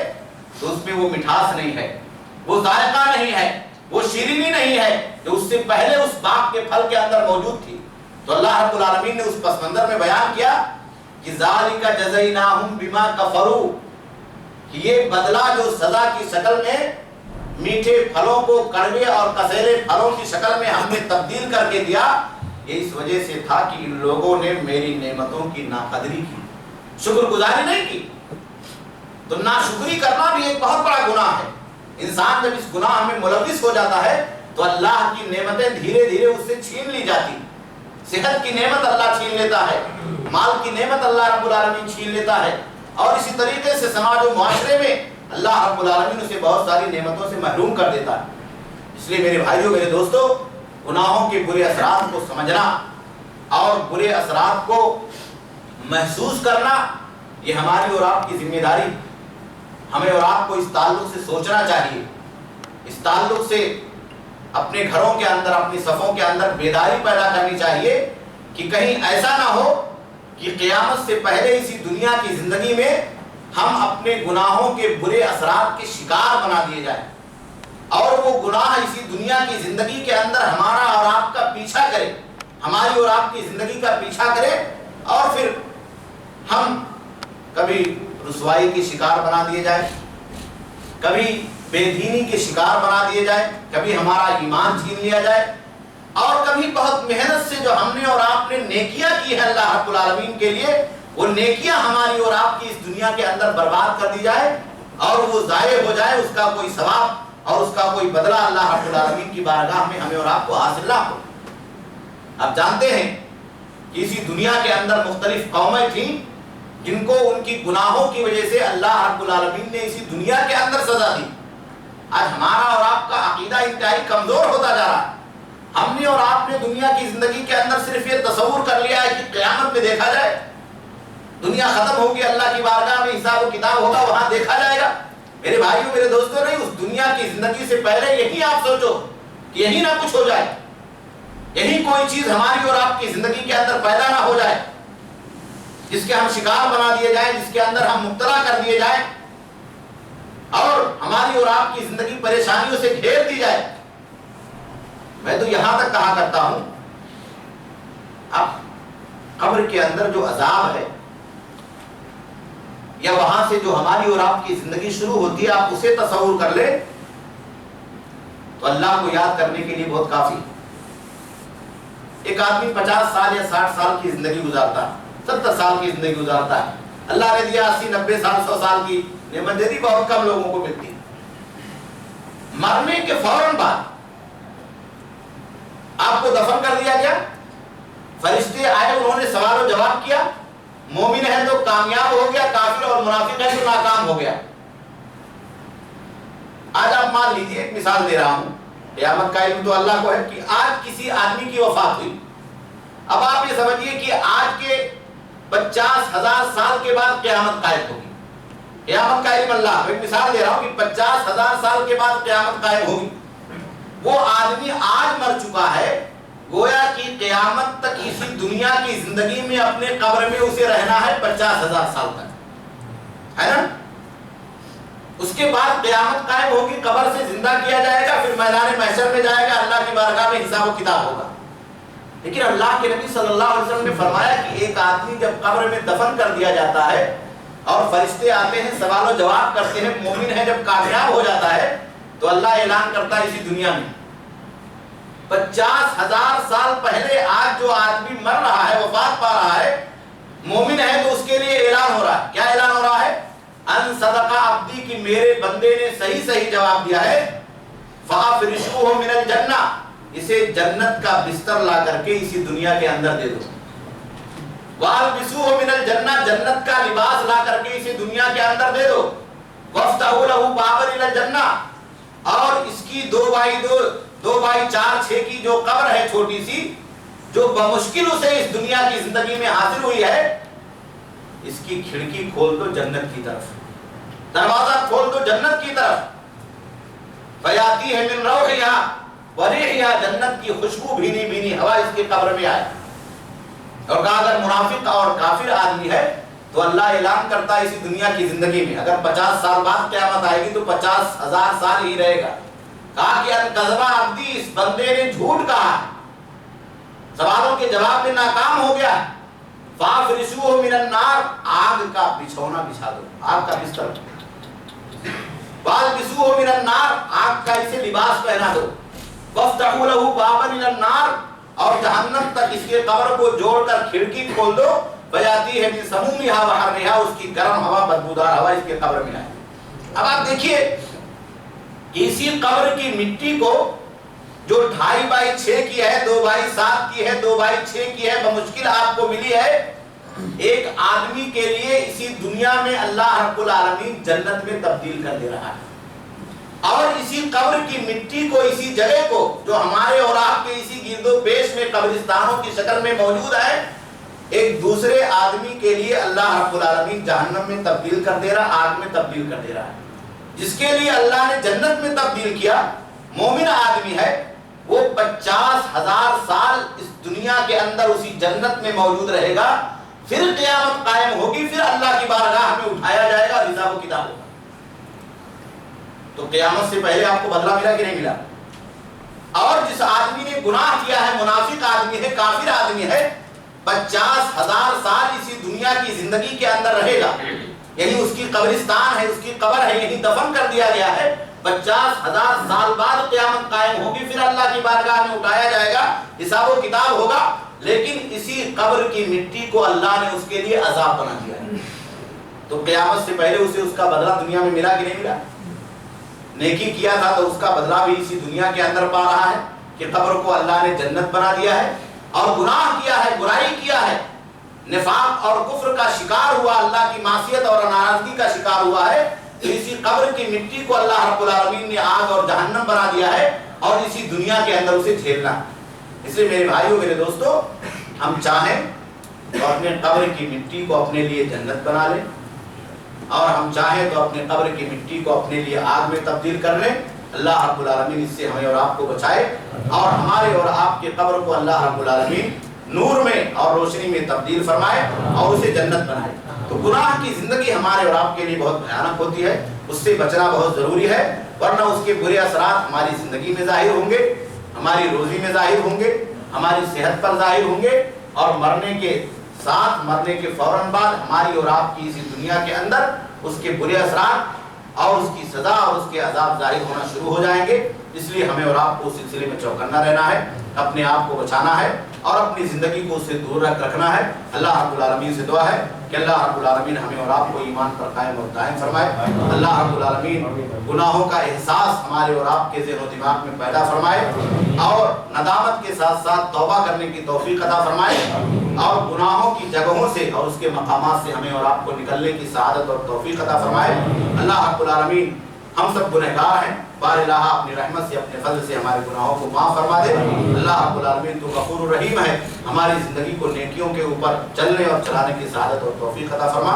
S2: تو اس میں وہ مٹھاس نہیں ہے، وہ ذائقہ نہیں ہے، وہ شیرینی نہیں ہے جو اس سے پہلے اس باغ کے پھل کے اندر موجود تھی۔ تو اللہ رب العالمین نے اس پس منظر میں بیان کیا کہ ذالک جزیناہم بما کفروا، کہ یہ بدلہ جو سزا کی شکل میں میٹھے پھلوں کو کڑوے اور کسیلے پھلوں کی شکل میں ہم نے تبدیل کر کے دیا، یہ اس وجہ سے تھا کہ ان لوگوں نے میری نعمتوں کی ناقدری کی، شکر گزاری نہیں کی۔ تو ناشکری کرنا بھی ایک بہت بڑا گناہ ہے۔ انسان جب اس گناہ میں ملوث ہو جاتا ہے تو اللہ کی نعمتیں دھیرے دھیرے اس سے چھین لی جاتی، صحت کی نعمت اللہ چھین لیتا ہے، مال کی نعمت اللہ رب العالمین چھین لیتا ہے، اور اسی طریقے سے سماج و معاشرے میں اللہ رب العالمین اسے بہت ساری نعمتوں سے محروم کر دیتا ہے۔ اس لیے میرے بھائیوں، میرے دوستو، گناہوں کے برے اثرات کو سمجھنا اور برے اثرات کو محسوس کرنا یہ ہماری اور آپ کی ذمہ داری. ہمیں اور آپ کو اس تعلق سے سوچنا چاہیے, اس تعلق سے اپنے گھروں کے اندر, اپنی صفوں کے اندر بیداری پیدا کرنی چاہیے کہ کہیں ایسا نہ ہو کہ قیامت سے پہلے اسی دنیا کی زندگی میں ہم اپنے گناہوں کے برے اثرات کے شکار بنا دیے جائیں, اور وہ گناہ اسی دنیا کی زندگی کے اندر ہمارا اور آپ کا پیچھا کرے, ہماری اور آپ کی زندگی کا پیچھا کرے, اور پھر ہم کبھی رسوائی کے شکار بنا دیے جائیں, کبھی بے دینی کے شکار بنا دیے جائیں, کبھی ہمارا ایمان چھین لیا جائے, اور کبھی بہت محنت سے جو ہم نے اور آپ نے نیکیاں کی ہیں اللہ رب العالمین کے لیے, وہ نیکیاں ہماری اور آپ کی اس دنیا کے اندر برباد کر دی جائے اور وہ ضائع ہو جائے, اس کا کوئی ثواب اور اس کا کوئی بدلہ اللہ رب العالمین کی بارگاہ میں ہمیں اور آپ کو حاصل نہ ہو. آپ جانتے ہیں کہ اسی دنیا کے اندر مختلف قومیں تھیں جن کو ان کی گناہوں کی وجہ سے اللہ رب العالمین نے اسی دنیا کے اندر سزا دی. آج ہمارا اور آپ کا عقیدہ انتہائی کمزور ہوتا جا رہا ہے. ہم نے اور آپ نے دنیا کی زندگی کے اندر صرف یہ تصور کر لیا ہے کہ قیامت میں دیکھا جائے, دنیا ختم ہوگی, اللہ کی بارگاہ میں حساب و کتاب ہوگا, وہاں دیکھا جائے گا. میرے بھائیوں, میرے دوستوں, نہیں, اس دنیا کی زندگی سے پہلے یہی آپ سوچو کہ یہی نہ کچھ ہو جائے, یہی کوئی چیز ہماری اور آپ کی زندگی کے اندر پیدا نہ ہو جائے جس کے ہم شکار بنا دیے جائیں, جس کے اندر ہم مبتلا کر دیے جائیں, اور ہماری اور آپ کی زندگی پریشانیوں سے گھیر دی جائے. میں تو یہاں تک کہا کرتا ہوں, اب قبر کے اندر جو عذاب ہے یا وہاں سے جو ہماری اور آپ کی زندگی شروع ہوتی ہے, آپ اسے تصور کر لیں تو اللہ کو یاد کرنے کے لیے بہت کافی. ایک آدمی 50 سال یا 60 سال کی زندگی گزارتا ہے, 70 سال کی زندگی گزارتا ہے, اللہ نے دیا 80 90 سال 100 سال کی نعمت دے دی, بہت کم لوگوں کو ملتی. مرنے کے فوراً بعد آپ کو دفن کر دیا گیا, فرشتے آئے, انہوں نے سوال و جواب کیا, مومن ہے تو کامیاب ہو گیا, کافر اور منافق ہے تو ناکام ہو گیا. آج آپ مان لیجیے, ایک مثال دے رہا ہوں, قیامت کا علم تو اللہ کو ہے, کہ آج کسی آدمی کی وفات ہوئی. اب آپ یہ سمجھیے کہ آج کے 50,000 سال کے بعد قیامت قائم ہوگی. قیامت کا علم اللہ, ایک مثال دے رہا ہوں کہ 50,000 سال کے بعد قیامت قائم ہوگی. وہ آدمی آج مر چکا ہے, گویا کہ قیامت تک اسی دنیا کی زندگی میں اپنے قبر میں اسے رہنا ہے 50,000 سال تک, ہے نا. اس کے بعد قیامت قائم ہوگی, قبر سے زندہ کیا جائے گا, پھر میدان محشر میں جائے گا, اللہ کی بارگاہ میں حساب و کتاب ہوگا. لیکن اللہ کے نبی صلی اللہ علیہ وسلم نے فرمایا کہ ایک آدمی جب قبر میں دفن کر دیا جاتا ہے اور فرشتے آتے ہیں, سوال و جواب کرتے ہیں, مومن ہے جب کامیاب ہو جاتا ہے تو اللہ اعلان کرتا ہے اسی دنیا میں 50,000 سال پہلے آج جو آدمی مر رہا ہے, وفات پا رہا ہے, مومن ہے تو اس کے لیے اعلان ہو رہا ہے. کیا اعلان ہو رہا ہے؟ ان صدق عبدی, کی میرے بندے نے صحیح جواب دیا ہے. فافرشوہ من الجنہ, اسے جنت کا بستر لا کر کے اسی دنیا کے اندر دے دو. والبسوہ من الجنہ, جنت کا لباس لا کر کے اسی دنیا کے اندر دے دو. وافتحوا لہ بابا الی الجنہ, اور اس کی 2x4 کی جو قبر ہے چھوٹی سی, جو بمشکل اسے اس دنیا کی زندگی میں حاصل ہوئی ہے, اس کی کھڑکی کھول دو جنت کی طرف, دروازہ کھول دو جنت کی طرف. فیاتی ہے من روحہا وریحہا, جنت کی خوشبو بھینی بھینی ہوا اس کی قبر میں آئے. اور کہا اگر منافق اور کافر آدمی ہے تو اللہ اعلان کرتا ہے اسی دنیا کی زندگی میں, اگر 50 سال بعد قیامت آئے گی تو 50,000 سال ہی رہے گا. کہا کہ انکذبہ عبدی, اس بندے نے جھوٹ کہا, سوالوں کے جواب میں ناکام ہو گیا. فافرشوہ من النار, آگ کا بچھونا بچھا دو, آگ کا بستر. والبسوہ من النار, آگ کا اسے لباس پہنا دو. وافتحوا لہ بابا الی النار, اور جہنم تک اس کے قبر کو جوڑ کر کھڑکی کھول دو. فیاتی ہے من سمومہا وحرہا, اس کی گرم ہوا بدبودار ہوا اس کے قبر میں آئے. اب آپ دیکھیے کہ اسی قبر کی مٹی کو جو 2.5x6 کی ہے, 2x7 کی ہے, 2x6 کی ہے, بمشکل آپ کو ملی ہے, ایک آدمی کے لیے اسی دنیا میں اللہ رب العالمین جنت میں تبدیل کر دے رہا ہے. اور اسی قبر کی مٹی کو, اسی جگہ کو جو ہمارے اور آپ کے اسی گرد و پیش میں قبرستانوں کی شکل میں موجود ہے, ایک دوسرے آدمی کے لیے اللہ رب العالمین جہنم میں تبدیل کر دے رہا، آگ میں تبدیل کر دے رہا ہے. جس کے لیے اللہ نے جنت میں تبدیل کیا مومن آدمی ہے، وہ 50,000 سال اس دنیا کے اندر اسی جنت میں موجود رہے گا. پھر قیامت قائم ہوگی، پھر اللہ کی بارگاہ میں اٹھایا جائے گا، حساب و کتاب ہوگا. تو قیامت سے پہلے آپ کو بدلہ ملا کہ نہیں ملا؟ اور جس آدمی نے گناہ کیا ہے، منافق آدمی ہے، کافر آدمی ہے، 50,000 سال اسی دنیا کی زندگی کے اندر رہے گا. یعنی اس کی قبرستان ہے، اس کی قبر ہے، یعنی دفن کر دیا گیا ہے. 50,000 سال بعد قیامت قائم ہوگی، پھر اللہ کی بارگاہ میں اٹھایا جائے گا، حساب و کتاب ہوگا. لیکن اسی قبر کی مٹی کو اللہ نے اس کے لیے عذاب بنا دیا ہے. تو قیامت سے پہلے اسے اس کا بدلہ دنیا میں ملا کہ نہیں ملا؟ نیکی کیا تھا تو اس کا بدلہ بھی اسی دنیا کے اندر پا رہا ہے کہ قبر کو اللہ نے جنت بنا دیا ہے. اور گناہ کیا ہے، برائی کیا ہے، نفاق اور کفر کا شکار ہوا، اللہ کی معصیت اور ناراضگی کا شکار ہوا ہے، تو اسی قبر کی مٹی کو اللہ رب العالمین نے آگ اور جہنم بنا دیا ہے اور اسی دنیا کے اندر اسے جھیلنا. اس لیے میرے بھائیوں، میرے دوستو، ہم چاہیں تو اپنے قبر کی مٹی کو اپنے لیے جنت بنا لیں، اور ہم چاہیں تو اپنے قبر کی مٹی کو اپنے لیے آگ میں تبدیل کر لیں. اللہ رب العالمین اس سے ہمیں اور آپ کو بچائے، اور ہمارے اور آپ کے قبر کو اللہ رب العالمین نور میں اور روشنی میں تبدیل فرمائے اور اسے جنت بنائے. تو گناہ کی زندگی ہمارے اور آپ کے لیے بہت بھیانک ہوتی ہے، اس سے بچنا بہت ضروری ہے، ورنہ اس کے برے اثرات ہماری زندگی میں ظاہر ہوں گے، ہماری روزی میں ظاہر ہوں گے، ہماری صحت پر ظاہر ہوں گے، اور مرنے کے ساتھ، مرنے کے فوراً بعد ہماری اور آپ کی اسی دنیا کے اندر اس کے برے اثرات اور اس کی سزا اور اس کے عذاب ظاہر ہونا شروع ہو جائیں گے. اس لیے ہمیں اور آپ کو اس سلسلے میں چوکنا رہنا ہے، اپنے آپ کو بچانا ہے اور اپنی زندگی کو اس سے دور رکھنا ہے. اللہ رب العالمین سے دعا ہے کہ اللہ رب العالمین ہمیں اور آپ کو ایمان پر قائم اور دائم فرمائے. اللہ رب العالمین گناہوں کا احساس ہمارے اور آپ کے ذہن و دماغ میں پیدا فرمائے، اور ندامت کے ساتھ ساتھ توبہ کرنے کی توفیق عطا فرمائے، اور گناہوں کی جگہوں سے اور اس کے مقامات سے ہمیں اور آپ کو نکلنے کی سعادت اور توفیق عطا فرمائے. اللہ رب العالمین ہم سب گنہگار ہیں، بار الہ اپنی رحمت سے، اپنے فضل سے ہمارے گناہوں کو معاف فرما دے. اللہ رب العالمین تو غفور الرحیم ہے، ہماری زندگی کو نیکیوں کے اوپر چلنے اور چلانے کی سعادت اور توفیق عطا فرما.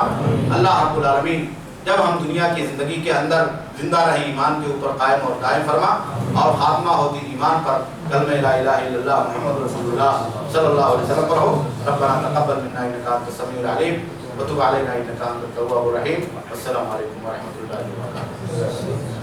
S2: اللہ رب العالمین جب ہم دنیا کی زندگی کے اندر زندہ رہے ایمان کے اوپر قائم اور دائم فرما، اور خاتمہ ہوتی ایمان پر کلمہ لا الہ الا اللہ محمد رسول اللہ صلی اللہ علیہ وسلم پر ہو. ربنا تقبل منا انک انت السمیع العلیم وتب علینا انک انت التواب الرحیم. السلام علیکم ورحمۃ اللہ وبرکاتہ.